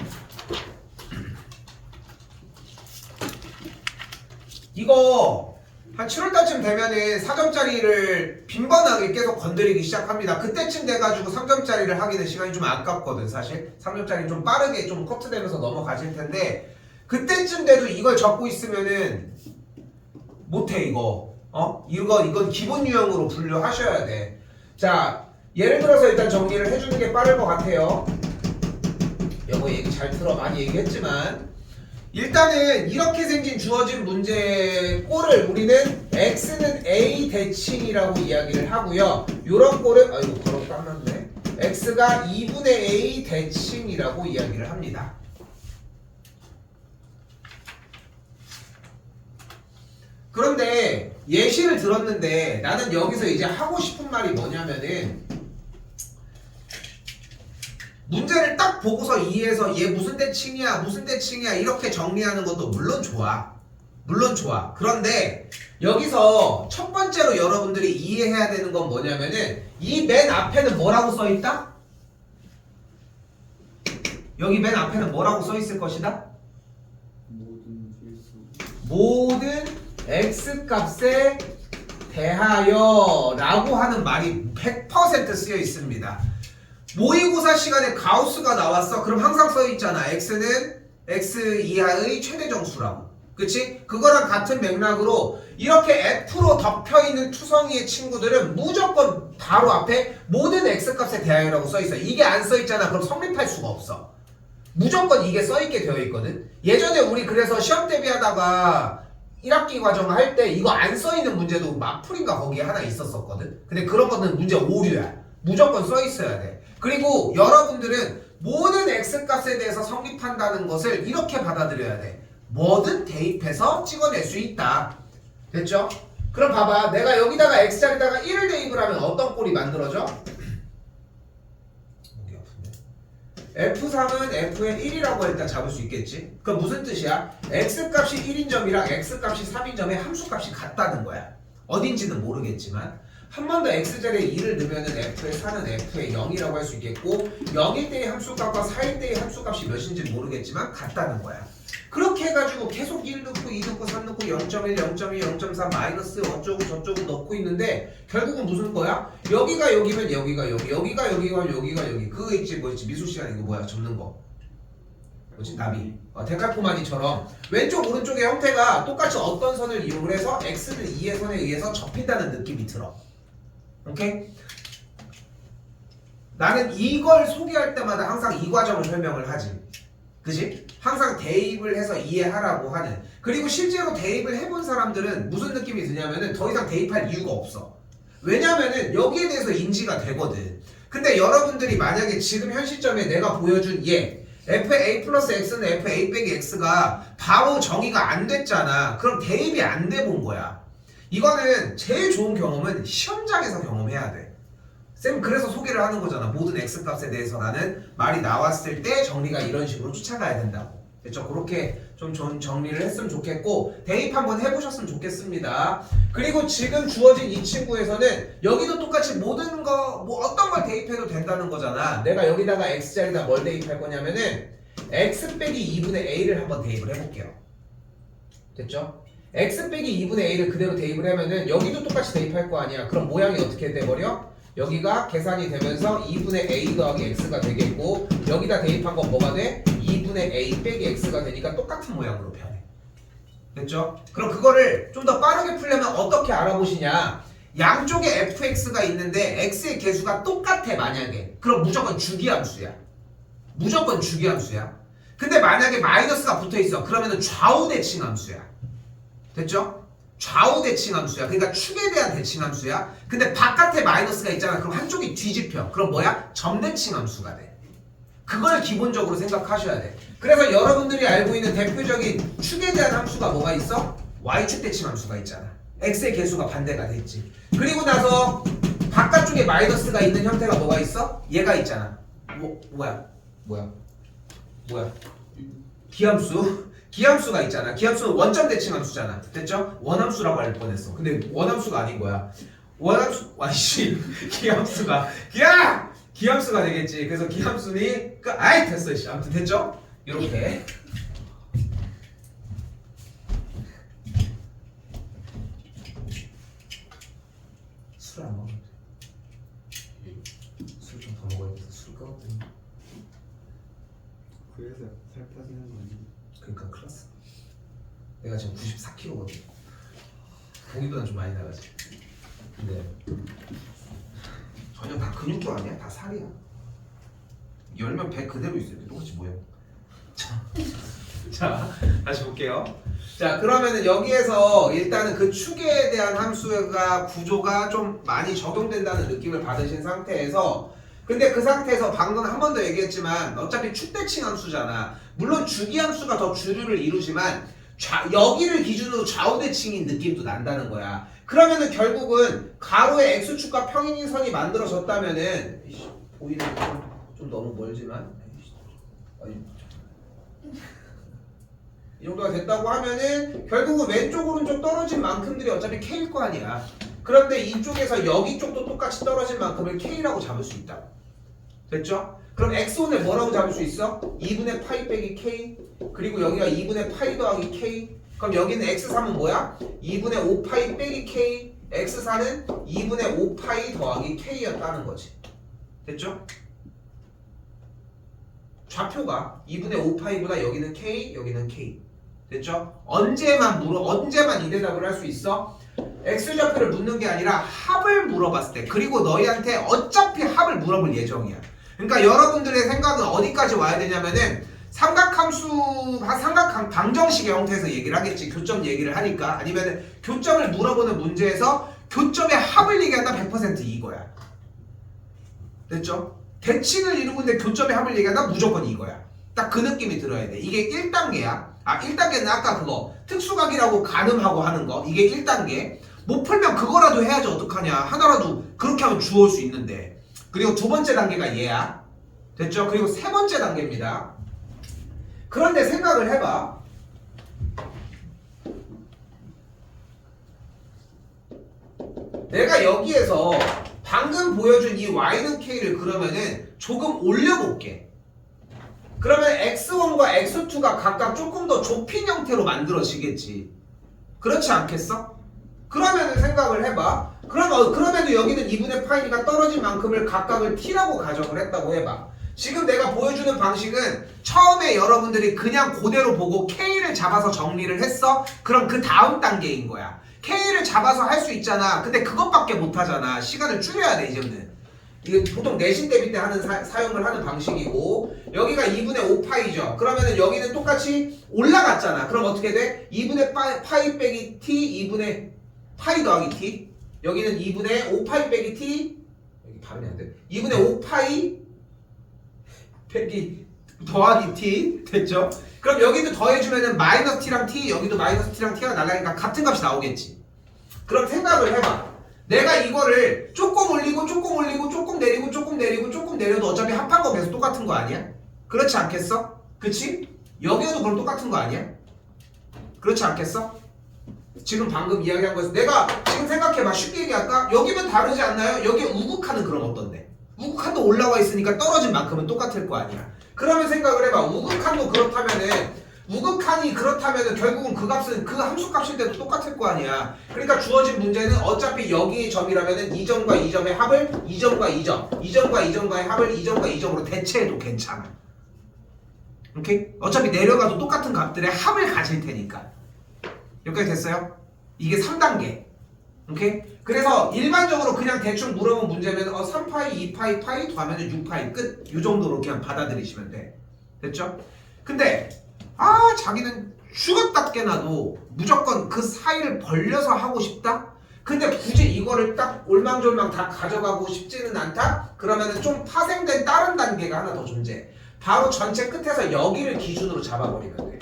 이거 한 7월달쯤 되면은 4점짜리를 빈번하게 계속 건드리기 시작합니다. 그때쯤 돼가지고 3점짜리를 하기는 시간이 좀 아깝거든 사실. 3점짜리 좀 빠르게 좀 커트되면서 넘어가실 텐데, 그때쯤 돼도 이걸 적고 있으면은 못해 이거. 이건 기본 유형으로 분류하셔야 돼. 자, 예를 들어서 일단 정리를 해주는 게 빠를 것 같아요. 이거 얘기 잘 들어, 많이 얘기했지만 일단은 이렇게 생긴 주어진 문제 꼴을 우리는 x는 a 대칭이라고 이야기를 하고요. 요런 꼴을 아이고 바로 땀났네. x가 2분의 a 대칭이라고 이야기를 합니다. 그런데 예시를 들었는데 나는 여기서 이제 하고 싶은 말이 뭐냐면은, 문제를 딱 보고서 이해해서 얘 무슨 대칭이야 이렇게 정리하는 것도 물론 좋아. 그런데 여기서 첫 번째로 여러분들이 이해해야 되는 건 뭐냐면은, 이 맨 앞에는 뭐라고 써있다? 여기 맨 앞에는 뭐라고 써있을 것이다? 모든 x 값의 대하여 라고 하는 말이 100% 쓰여 있습니다. 모의고사 시간에 가우스가 나왔어. 그럼 항상 써 있잖아. x는 x 이하의 최대정수라고. 그치? 그거랑 같은 맥락으로 이렇게 F로 덮여있는 투성이의 친구들은 무조건 바로 앞에 모든 X값에 대하여라고 써있어. 이게 안 써있잖아. 그럼 성립할 수가 없어. 무조건 이게 써있게 되어 있거든. 예전에 우리 그래서 시험 대비하다가 1학기 과정 할 때 이거 안 써있는 문제도 마풀인가 거기에 하나 있었었거든. 근데 그런 거는 문제 오류야. 무조건 써있어야 돼. 그리고 여러분들은 모든 X값에 대해서 성립한다는 것을 이렇게 받아들여야 돼. 뭐든 대입해서 찍어낼 수 있다. 됐죠? 그럼 봐봐. 내가 여기다가 X자리다가 1을 대입을 하면 어떤 꼴이 만들어져? 목이 아픈데. F3은 F의 1이라고 일단 잡을 수 있겠지? 그럼 무슨 뜻이야? X값이 1인 점이랑 X값이 3인 점의 함수값이 같다는 거야. 어딘지는 모르겠지만 한 번 더 X자리에 2를 넣으면 F의 4는 F의 0이라고 할 수 있겠고 0일 때의 함수값과 4일 때의 함수값이 몇인지 모르겠지만 같다는 거야. 그렇게 해가지고 계속 1 넣고 2 넣고 3 넣고 0.1, 0.2, 0.3 마이너스 어쩌고 저쩌고 넣고 있는데 결국은 무슨 거야? 여기가 여기면 여기가 여기, 여기가 여기가 여기가 여기. 그거 있지 뭐 있지 미술 시간 이거 뭐야 접는 거. 뭐지 나비. 데칼코마니처럼 왼쪽 오른쪽의 형태가 똑같이 어떤 선을 이용을 해서 x는 2의 선에 의해서 접힌다는 느낌이 들어. 오케이? 나는 이걸 소개할 때마다 항상 이 과정을 설명을 하지. 그지? 항상 대입을 해서 이해하라고 하는. 그리고 실제로 대입을 해본 사람들은 무슨 느낌이 드냐면은 더 이상 대입할 이유가 없어. 왜냐면은 여기에 대해서 인지가 되거든. 근데 여러분들이 만약에 지금 현 시점에 내가 보여준 얘 FA 플러스 X는 FA 빼기 X가 바로 정의가 안 됐잖아. 그럼 대입이 안 돼 본 거야. 이거는 제일 좋은 경험은 시험장에서 경험해야 돼. 쌤 그래서 소개를 하는 거잖아. 모든 X값에 대해서라는 말이 나왔을 때 정리가 이런 식으로 쫓아가야 된다고. 그렇죠? 그렇게 좀 정리를 했으면 좋겠고 대입 한번 해보셨으면 좋겠습니다. 그리고 지금 주어진 이 친구에서는 여기도 똑같이 모든 거 뭐 어떤 걸 대입해도 된다는 거잖아. 내가 여기다가 X자리에다 뭘 대입할 거냐면은 X 빼기 2분의 A를 한번 대입을 해볼게요. 됐죠? X 빼기 2분의 A를 그대로 대입을 하면은 여기도 똑같이 대입할 거 아니야. 그럼 모양이 어떻게 돼버려? 여기가 계산이 되면서 2분의 A 더하기 X가 되겠고 여기다 대입한 건 뭐가 돼? 2분의 A 빼기 X가 되니까 똑같은 모양으로 변해. 됐죠? 그럼 그거를 좀 더 빠르게 풀려면 어떻게 알아보시냐? 양쪽에 fx가 있는데 x의 개수가 똑같아 만약에. 그럼 무조건 주기함수야. 무조건 주기함수야. 근데 만약에 마이너스가 붙어있어. 그러면 좌우 대칭함수야. 됐죠? 좌우 대칭함수야. 그러니까 축에 대한 대칭함수야. 근데 바깥에 마이너스가 있잖아. 그럼 한쪽이 뒤집혀. 그럼 뭐야? 점대칭함수가 돼. 그걸 기본적으로 생각하셔야 돼. 그래서 여러분들이 알고 있는 대표적인 축에 대한 함수가 뭐가 있어? y축 대칭함수가 있잖아. x의 개수가 반대가 됐지. 그리고 나서 바깥쪽에 마이너스가 있는 형태가 뭐가 있어? 얘가 있잖아. 뭐야? 기함수. 기함수가 있잖아. 기함수는 원점 대칭함수잖아. 됐죠? 원함수라고 할 뻔했어. 근데 원함수가 아닌 거야. 원함수 와이씨 기함수가 기함수가 되겠지. 그래서 기함수니 아이 됐어. 아무튼 됐죠? 이렇게. 술 안 먹으면 돼. 술 좀 더 먹어야겠어. 술 끄거든. 그래서 살 빠지는 거 아니야? 그러니까 큰일 났어. 내가 지금 94kg거든. 보기보단 좀 많이 나가지. 근데 전혀 다 근육도 아니야. 다 살이야. 열면 배 그대로 있어요. 똑같이 모양. 자, 다시 볼게요. 자, 그러면은 여기에서 일단은 그 축에 대한 함수가 구조가 좀 많이 적용된다는 느낌을 받으신 상태에서 근데 그 상태에서 방금 한 번 더 얘기했지만 어차피 축대칭 함수잖아. 물론 주기함수가 더 주류를 이루지만 여기를 기준으로 좌우대칭인 느낌도 난다는 거야. 그러면은 결국은 가로의 x축과 평행인 선이 만들어졌다면은 보이는 좀 너무 멀지만 이 정도가 됐다고 하면은 결국은 왼쪽 오른쪽 떨어진 만큼들이 어차피 k일 거 아니야. 그런데 이쪽에서 여기 쪽도 똑같이 떨어진 만큼을 k라고 잡을 수 있다. 됐죠? 그럼 x온을 뭐라고 잡을 수 있어? 2분의 파이 빼기 k 그리고 여기가 2분의 파이 더하기 k 그럼 여기는 x3은 뭐야? 2분의 5파이 빼기 k x4는 2분의 5파이 더하기 k였다는 거지. 됐죠? 좌표가 2분의 5파이보다 여기는 k, 여기는 k. 됐죠? 언제만 이 대답을 할 수 있어? x좌표를 묻는 게 아니라 합을 물어봤을 때. 그리고 너희한테 어차피 합을 물어볼 예정이야. 그러니까 여러분들의 생각은 어디까지 와야 되냐면은 삼각함 방정식의 형태에서 얘기를 하겠지. 교점 얘기를 하니까. 아니면은 교점을 물어보는 문제에서 교점의 합을 얘기한다 100% 이거야. 됐죠? 대칭을 이루고 있는데 교점의 합을 얘기한다 무조건 이거야. 딱 그 느낌이 들어야 돼. 이게 1단계야. 1단계는 아까 그거 특수각이라고 가늠하고 하는 거. 이게 1단계. 못 풀면 그거라도 해야지 어떡하냐. 하나라도 그렇게 하면 주워올 수 있는데. 그리고 두 번째 단계가 얘야. 됐죠? 그리고 세 번째 단계입니다. 그런데 생각을 해봐. 내가 여기에서 방금 보여준 이 y는 k를 그러면은 조금 올려볼게. 그러면 x1과 x2가 각각 조금 더 좁힌 형태로 만들어지겠지. 그렇지 않겠어? 그러면은 생각을 해봐. 그럼에도 여기는 2분의 파이가 떨어진 만큼을 각각을 t라고 가정을 했다고 해봐. 지금 내가 보여주는 방식은 처음에 여러분들이 그냥 그대로 보고 k를 잡아서 정리를 했어? 그럼 그 다음 단계인 거야. k를 잡아서 할 수 있잖아. 근데 그것밖에 못 하잖아. 시간을 줄여야 돼 이제는. 이게 보통 내신 대비 때 하는 사용을 하는 방식이고, 여기가 2분의 5파이죠. 그러면은 여기는 똑같이 올라갔잖아. 그럼 어떻게 돼? 2분의 파이 빼기 t, 2분의 파이 더하기 t. 여기는 2분의 5파이 빼기 t. 여기 발음이 안 돼. 2분의 5파이 빼기 더하기 t. 됐죠? 그럼 여기도 더해주면은 마이너스 t랑 t, 여기도 마이너스 t랑 t가 날라가니까 같은 값이 나오겠지. 그럼 생각을 해봐. 내가 이거를 조금 올리고 조금 올리고 조금 내리고 조금 내리고 조금 내려도 어차피 합한 거 계속 똑같은 거 아니야? 그렇지 않겠어? 그치? 여기에도 그럼 똑같은 거 아니야? 그렇지 않겠어? 지금 방금 이야기한 거에서 내가 지금 생각해봐. 쉽게 얘기할까? 여기면 다르지 않나요? 여기에 우극한은 그럼 어떤데? 우극한도 올라와 있으니까 떨어진 만큼은 똑같을 거 아니야. 그러면 생각을 해봐. 우극한도 그렇다면은 결국은 그 값은 그 함수 값일 때도 똑같을 거 아니야. 그러니까 주어진 문제는 어차피 여기 점이라면은 이 점과 이 점의 합을 이 점과 이 점과 이 점과의 합을 이 점과 이 점으로 대체해도 괜찮아. 오케이? 어차피 내려가도 똑같은 값들의 합을 가질 테니까. 여기까지 됐어요? 이게 3단계. 오케이? 그래서 일반적으로 그냥 대충 물어본 문제면 3파이, 2파이, 파이 더하면 6파이 끝. 이 정도로 그냥 받아들이시면 돼. 됐죠? 근데 자기는 죽었다 깨나도 무조건 그 사이를 벌려서 하고 싶다? 근데 굳이 이거를 딱 올망졸망 다 가져가고 싶지는 않다? 그러면은 좀 파생된 다른 단계가 하나 더 존재해. 바로 전체 끝에서 여기를 기준으로 잡아버리면 돼.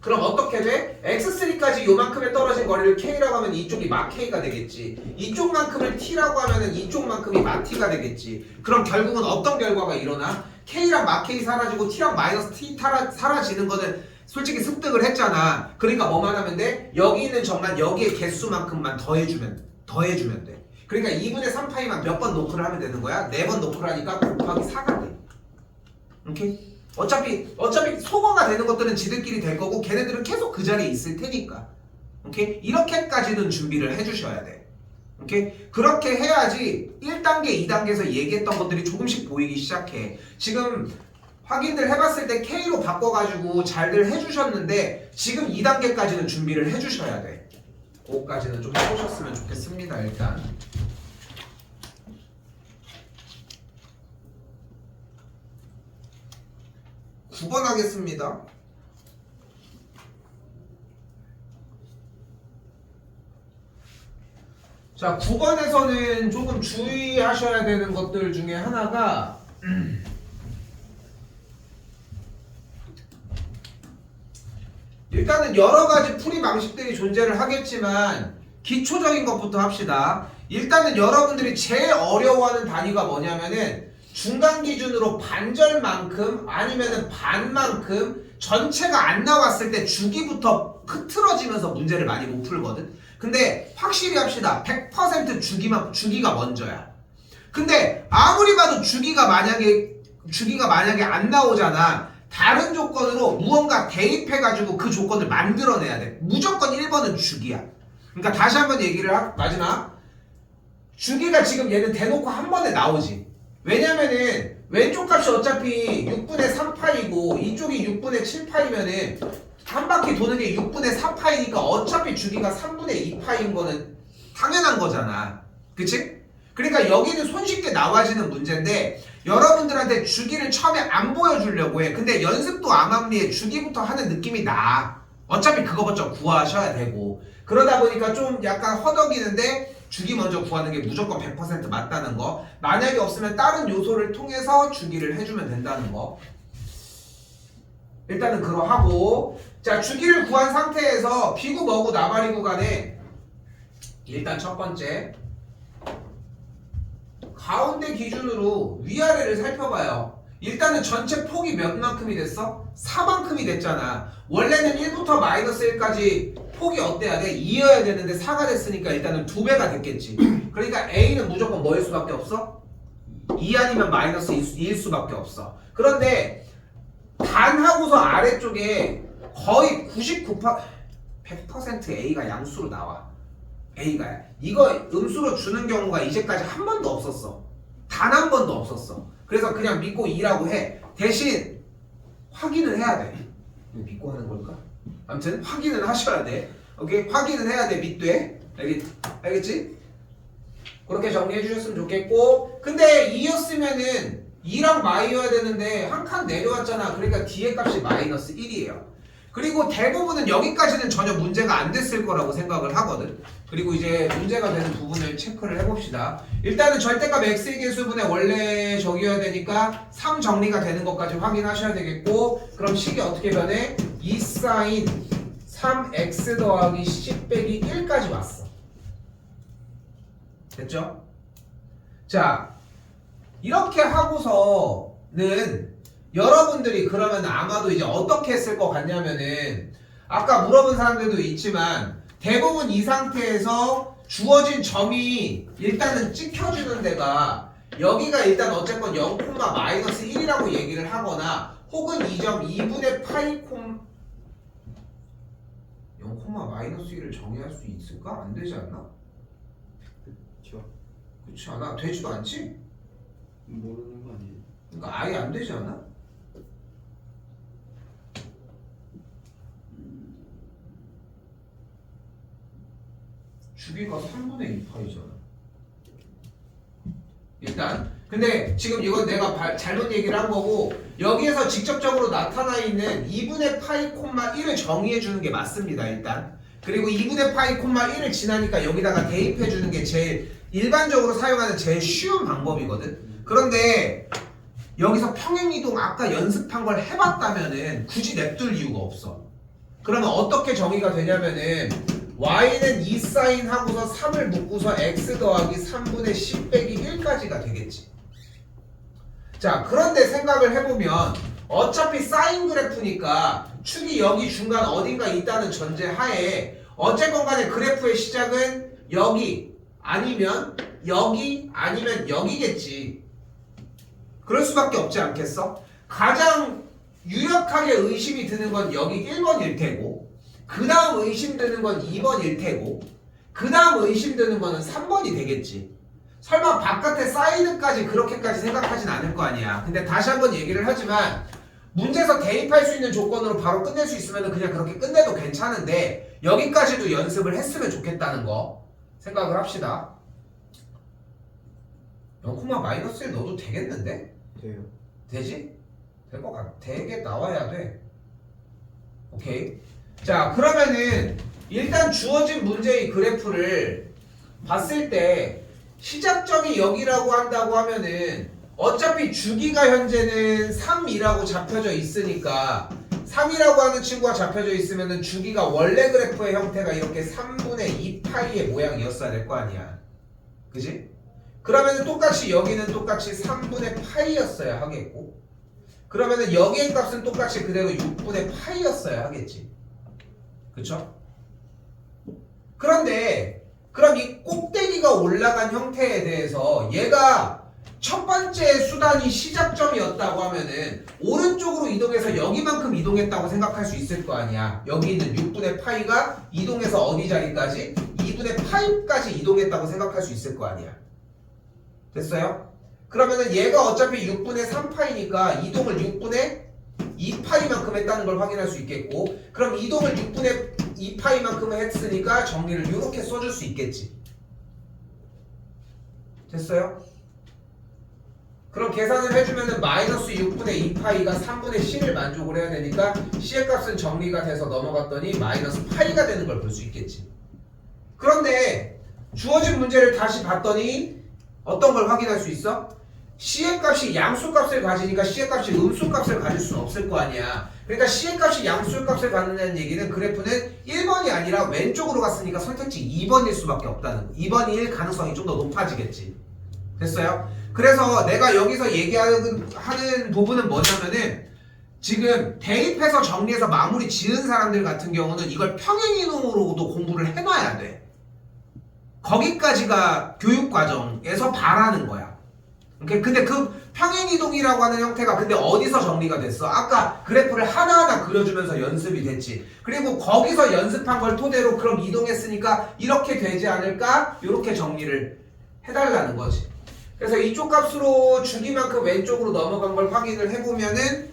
그럼 어떻게 돼? x3까지 요만큼에 떨어진 거리를 k라고 하면 이쪽이 마 k가 되겠지. 이쪽만큼을 t라고 하면은 이쪽만큼이 마 t가 되겠지. 그럼 결국은 어떤 결과가 일어나? k랑 마 k 사라지고 t랑 마이너스 t 사라지는 거는 솔직히 습득을 했잖아. 그러니까 뭐만 하면 돼? 여기 있는 점만 여기의 개수만큼만 더해주면 돼. 그러니까 2분의 3파이만 몇 번 노크를 하면 되는 거야? 4번 노크를 하니까 곱하기 4가 돼. 오케이? 어차피 소거가 되는 것들은 지들끼리 될 거고 걔네들은 계속 그 자리에 있을 테니까. 오케이? 이렇게까지는 준비를 해주셔야 돼. 오케이? 그렇게 해야지 1단계, 2단계에서 얘기했던 것들이 조금씩 보이기 시작해. 지금 확인들 해봤을 때 K로 바꿔가지고 잘들 해주셨는데 지금 2단계까지는 준비를 해주셔야 돼. 그거까지는 좀 해보셨으면 좋겠습니다. 일단 9번 하겠습니다. 자, 9번에서는 조금 주의하셔야 되는 것들 중에 하나가 일단은 여러 가지 풀이 방식들이 존재를 하겠지만 기초적인 것부터 합시다. 일단은 여러분들이 제일 어려워하는 단위가 뭐냐면은 중간 기준으로 반절만큼 아니면은 반만큼 전체가 안 나왔을 때 주기부터 흐트러지면서 문제를 많이 못 풀거든. 근데 확실히 합시다. 100% 주기가 먼저야. 근데 아무리 봐도 주기가 만약에 안 나오잖아. 다른 조건으로 무언가 대입해가지고 그 조건을 만들어내야 돼. 무조건 1번은 주기야. 그러니까 다시 한번 얘기를 마지막 주기가 지금 얘는 대놓고 한 번에 나오지. 왜냐면은 왼쪽 값이 어차피 6분의 3파이고 이쪽이 6분의 7파이면은 한 바퀴 도는 게 6분의 4파이니까 어차피 주기가 3분의 2파인 거는 당연한 거잖아. 그치? 그러니까 여기는 손쉽게 나와지는 문제인데 여러분들한테 주기를 처음에 안 보여주려고 해. 근데 연습도 암암리에 주기부터 하는 느낌이 나. 어차피 그거 먼저 구하셔야 되고 그러다 보니까 좀 약간 허덕이는데 주기 먼저 구하는 게 무조건 100% 맞다는 거. 만약에 없으면 다른 요소를 통해서 주기를 해주면 된다는 거. 일단은 그러하고 자 주기를 구한 상태에서 비구 뭐고 나발이고 간에 일단 첫 번째 가운데 기준으로 위아래를 살펴봐요. 일단은 전체 폭이 몇 만큼이 됐어? 4만큼이 됐잖아. 원래는 1부터 마이너스 1까지 폭이 어때야 돼? 2여야 되는데 4가 됐으니까 일단은 2배가 됐겠지. 그러니까 A는 무조건 뭐일 수밖에 없어? 2 아니면 마이너스 2일 수밖에 없어. 그런데 단하고서 아래쪽에 거의 100% A가 양수로 나와. A가 이거 음수로 주는 경우가 이제까지 한 번도 없었어. 단 한 번도 없었어. 그래서 그냥 믿고 2라고 해. 대신 확인을 해야 돼. 믿고 하는 걸까? 아무튼 확인을 하셔야 돼. 오케이? 확인을 해야 돼. 믿되. 알겠지? 그렇게 정리해 주셨으면 좋겠고 근데 2였으면은 2랑 마이여야 되는데 한 칸 내려왔잖아. 그러니까 뒤에 값이 마이너스 1이에요. 그리고 대부분은 여기까지는 전혀 문제가 안 됐을 거라고 생각을 하거든. 그리고 이제 문제가 되는 부분을 체크를 해봅시다. 일단은 절대값 x의 개수분의 원래 적이어야 되니까 3 정리가 되는 것까지 확인하셔야 되겠고 그럼 식이 어떻게 변해? 2sin 3x 더하기 10 빼기 1까지 왔어. 됐죠? 자 이렇게 하고서는 여러분들이 그러면 아마도 이제 어떻게 했을 것 같냐면은 아까 물어본 사람들도 있지만 대부분 이 상태에서 주어진 점이 일단은 찍혀주는 데가 여기가 일단 어쨌건 0, 마이너스 1이라고 얘기를 하거나 혹은 이 점 2분의 파이 0, 마이너스 1을 정의할 수 있을까? 안 되지 않나? 그쵸. 그렇지 않아? 되지도 않지? 모르는 거 아니에요? 그러니까 아예 안 되지 않아? 주기가 3분의 2파이잖아. 일단 근데 지금 이건 내가 잘못 얘기를 한 거고 여기에서 직접적으로 나타나 있는 2분의 파이 콤마 1을 정의해 주는 게 맞습니다. 일단 그리고 2분의 파이 콤마 1을 지나니까 여기다가 대입해 주는 게 제일 일반적으로 사용하는 제일 쉬운 방법이거든. 그런데 여기서 평행이동 아까 연습한 걸 해봤다면은 굳이 냅둘 이유가 없어. 그러면 어떻게 정의가 되냐면은 y는 2sin 하고서 3을 묶고서 x 더하기 3분의 10 빼기 1까지가 되겠지. 자 그런데 생각을 해보면 어차피 사인 그래프니까 축이 여기 중간 어딘가 있다는 전제 하에 어쨌건 간에 그래프의 시작은 여기 아니면 여기 아니면 여기겠지. 그럴 수밖에 없지 않겠어? 가장 유력하게 의심이 드는 건 여기 1번일 테고 그 다음 의심되는 건 2번일 테고 그 다음 의심되는 거는 3번이 되겠지. 설마 바깥에 사이드까지 그렇게까지 생각하진 않을 거 아니야. 근데 다시 한번 얘기를 하지만 문제에서 대입할 수 있는 조건으로 바로 끝낼 수 있으면 그냥 그렇게 끝내도 괜찮은데 여기까지도 연습을 했으면 좋겠다는 거 생각을 합시다. 0, 마이너스 1 넣어도 되겠는데? 돼요. 되지? 될 것 같아. 되게 나와야 돼. 오케이. 자 그러면은 일단 주어진 문제의 그래프를 봤을 때 시작점이 여기라고 한다고 하면은 어차피 주기가 현재는 3이라고 잡혀져 있으니까 3이라고 하는 친구가 잡혀져 있으면은 주기가 원래 그래프의 형태가 이렇게 3분의 2파이의 모양이었어야 될 거 아니야. 그지? 그러면은 똑같이 여기는 똑같이 3분의 파이였어야 하겠고 그러면은 여기의 값은 똑같이 그대로 6분의 파이였어야 하겠지. 그쵸? 그런데 그럼 이 꼭대기가 올라간 형태에 대해서 얘가 첫 번째 수단이 시작점이었다고 하면은 오른쪽으로 이동해서 여기만큼 이동했다고 생각할 수 있을 거 아니야. 여기 있는 6분의 파이가 이동해서 어디 자리까지? 2분의 파이까지 이동했다고 생각할 수 있을 거 아니야. 됐어요? 그러면은 얘가 어차피 6분의 3파이니까 이동을 6분의 2파이만큼 했다는 걸 확인할 수 있겠고, 그럼 이동을 6분의 2파이만큼 했으니까 정리를 이렇게 써줄 수 있겠지. 됐어요? 그럼 계산을 해주면은 마이너스 6분의 2파이가 3분의 C를 만족을 해야 되니까 C의 값은 정리가 돼서 넘어갔더니 마이너스 파이가 되는 걸 볼 수 있겠지. 그런데 주어진 문제를 다시 봤더니 어떤 걸 확인할 수 있어? C의 값이 양수값을 가지니까 C의 값이 음수값을 가질 수는 없을 거 아니야. 그러니까 C의 값이 양수값을 갖는다는 얘기는 그래프는 1번이 아니라 왼쪽으로 갔으니까 선택지 2번일 수밖에 없다는 거. 2번일 가능성이 좀 더 높아지겠지. 됐어요? 그래서 내가 여기서 얘기하는 부분은 뭐냐면은 지금 대입해서 정리해서 마무리 지은 사람들 같은 경우는 이걸 평행이동으로도 공부를 해놔야 돼. 거기까지가 교육과정에서 바라는 거야. 근데 그 평행이동이라고 하는 형태가 근데 어디서 정리가 됐어? 아까 그래프를 하나하나 그려주면서 연습이 됐지. 그리고 거기서 연습한 걸 토대로 그럼 이동했으니까 이렇게 되지 않을까? 이렇게 정리를 해달라는 거지. 그래서 이쪽 값으로 주기만큼 왼쪽으로 넘어간 걸 확인을 해보면은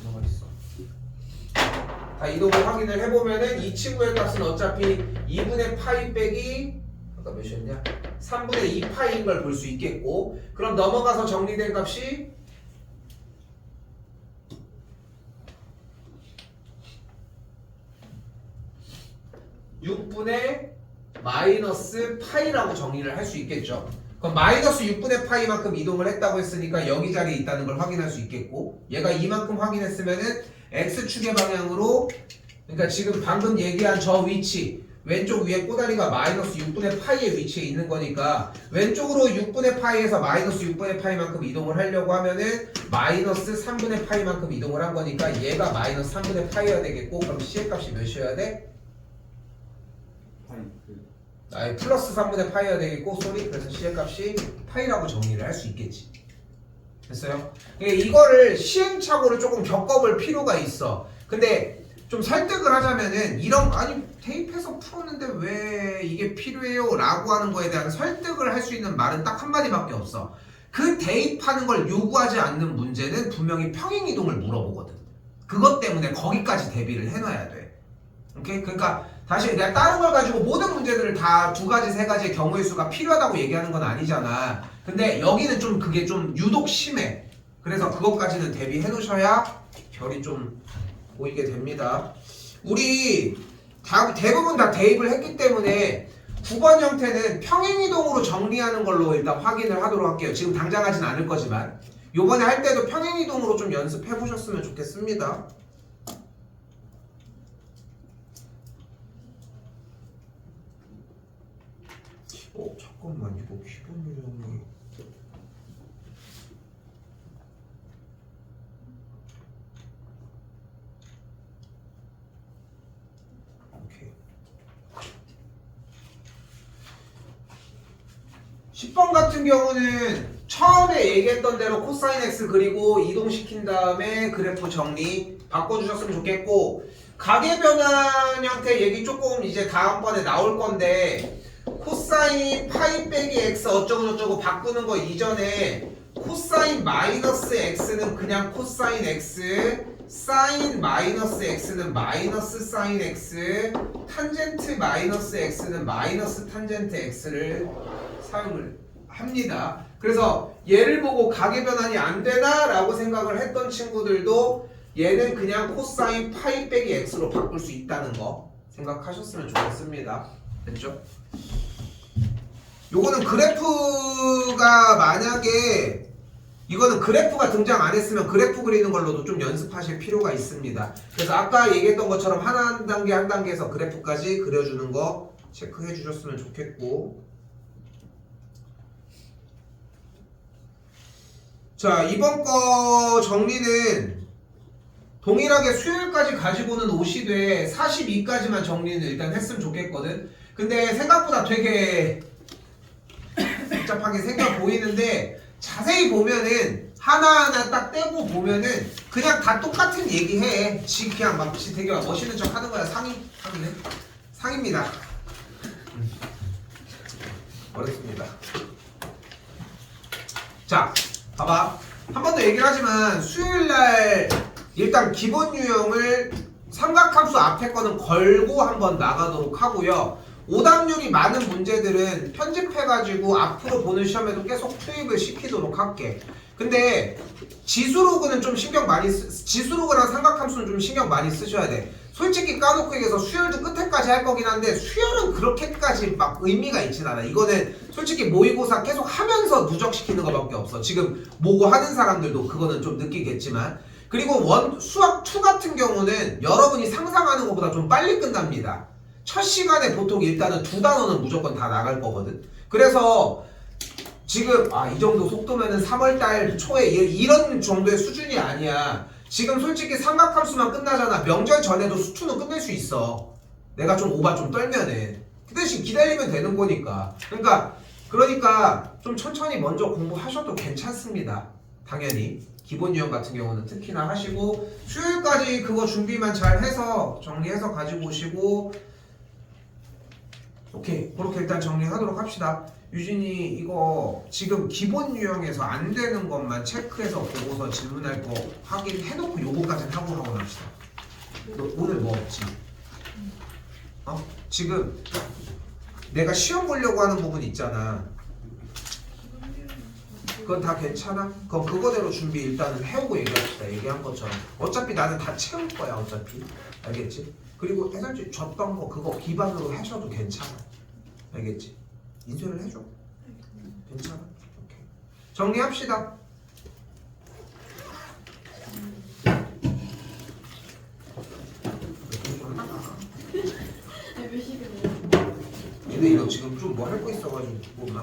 단어가 있어. 다 이동을 확인을 해보면은 이 친구의 값은 어차피 2분의 파이 빼기 아까 몇이었냐? 3분의 2파이인 걸 볼 수 있겠고, 그럼 넘어가서 정리된 값이 6분의 마이너스 파이라고 정리를 할 수 있겠죠. 그럼 마이너스 6분의 파이만큼 이동을 했다고 했으니까 여기 자리에 있다는 걸 확인할 수 있겠고, 얘가 이만큼 확인했으면은 x축의 방향으로, 그러니까 지금 방금 얘기한 저 위치 왼쪽 위에 꼬다리가 마이너스 6분의 파이의 위치에 있는 거니까 왼쪽으로 6분의 파이에서 마이너스 6분의 파이만큼 이동을 하려고 하면은 마이너스 3분의 파이만큼 이동을 한 거니까 얘가 마이너스 3분의 파이여야 되겠고, 그럼 C의 값이 몇이어야 돼? 아니 플러스 3분의 파이여야 되겠고, 그래서 C의 값이 파이라고 정리를 할 수 있겠지. 됐어요? 이거를 시행착오를 조금 겪어볼 필요가 있어. 근데 좀 설득을 하자면은 아니 대입해서 풀었는데 왜 이게 필요해요? 라고 하는 거에 대한 설득을 할 수 있는 말은 딱 한마디밖에 없어. 그 대입하는 걸 요구하지 않는 문제는 분명히 평행이동을 물어보거든. 그것 때문에 거기까지 대비를 해놔야 돼. 오케이? 그러니까 다시 내가 다른 걸 가지고 모든 문제들을 다 2가지, 3가지의 경우의 수가 필요하다고 얘기하는 건 아니잖아. 근데 여기는 좀 그게 좀 유독 심해. 그래서 그것까지는 대비해 놓으셔야 결이 좀 보이게 됩니다. 우리 대부분 다 대입을 했기 때문에 9번 형태는 평행이동으로 정리하는 걸로 일단 확인을 하도록 할게요. 지금 당장 하진 않을 거지만 요번에 할 때도 평행이동으로 좀 연습해 보셨으면 좋겠습니다. 잠깐만, 이거 기본 유형이 오케이. 10번 같은 경우는 처음에 얘기했던 대로 코사인 x 그리고 이동시킨 다음에 그래프 정리 바꿔주셨으면 좋겠고, 가계변환 형태 얘기 조금 이제 다음번에 나올 건데, 코사인 파이 빼기 x 어쩌고저쩌고 바꾸는 거 이전에 코사인 마이너스 x는 그냥 코사인 x, 사인 마이너스 x는 마이너스 사인 x, 탄젠트 마이너스 x는 마이너스 탄젠트 x를 사용을 합니다. 그래서 얘를 보고 가계변환이 안 되나? 라고 생각을 했던 친구들도 얘는 그냥 코사인 파이 빼기 x로 바꿀 수 있다는 거 생각하셨으면 좋겠습니다. 됐죠? 요거는 그래프가 만약에 이거는 그래프가 등장 안 했으면 그래프 그리는 걸로도 좀 연습하실 필요가 있습니다. 그래서 아까 얘기했던 것처럼 한 단계 한 단계에서 그래프까지 그려주는 거 체크해 주셨으면 좋겠고, 자 이번 거 정리는 동일하게 수요일까지 가지고는 오시되 42까지만 정리는 일단 했으면 좋겠거든. 근데 생각보다 되게 복잡하게 생겨 보이는데 자세히 보면은 하나하나 딱 떼고 보면은 그냥 다 똑같은 얘기해. 그냥 막 되게 멋있는 척 하는 거야. 상의는? 상입니다. 어렵습니다. 자, 봐봐. 한 번 더 얘기를 하지만 수요일날 일단 기본 유형을 삼각함수 앞에 거는 걸고 한번 나가도록 하고요. 오답률이 많은 문제들은 편집해가지고 앞으로 보는 시험에도 계속 투입을 시키도록 할게. 근데 지수로그는 좀 신경 많이 지수로그랑 삼각함수는 좀 신경 많이 쓰셔야 돼. 솔직히 까놓고 얘기해서 수열도 끝에까지 할 거긴 한데 수열은 그렇게까지 막 의미가 있진 않아. 이거는 솔직히 모의고사 계속 하면서 누적시키는 것밖에 없어. 지금 모고 하는 사람들도 그거는 좀 느끼겠지만. 그리고 수학 2 같은 경우는 여러분이 상상하는 것보다 좀 빨리 끝납니다. 첫 시간에 보통 일단은 2단원은 무조건 다 나갈 거거든. 그래서 지금 이 정도 속도면은 3월달 초에 이런 정도의 수준이 아니야. 지금 솔직히 삼각함수만 끝나잖아. 명절 전에도 수투는 끝낼 수 있어. 내가 좀 오바 좀 떨면은. 그 대신 기다리면 되는 거니까. 그러니까 좀 천천히 먼저 공부하셔도 괜찮습니다. 당연히. 기본 유형 같은 경우는 특히나 하시고 수요일까지 그거 준비만 잘 해서 정리해서 가지고 오시고 오케이. 그렇게 일단 정리하도록 합시다. 유진이 이거 지금 기본 유형에서 안 되는 것만 체크해서 보고서 질문할 거 확인해놓고 요거까지는 하고 납시다. 너 오늘 뭐 없지? 지금 내가 시험 보려고 하는 부분 있잖아. 그건 다 괜찮아? 그럼 그거대로 준비 일단은 해오고 얘기합시다. 얘기한 것처럼. 어차피 나는 다 채울 거야. 어차피. 알겠지? 그리고 해설지 줬던 거 그거 기반으로 하셔도 괜찮아. 알겠지? 인쇄를 해줘. 괜찮아? 오케이. 정리합시다. 근데 이거 지금 좀 뭐 할 거 있어가지고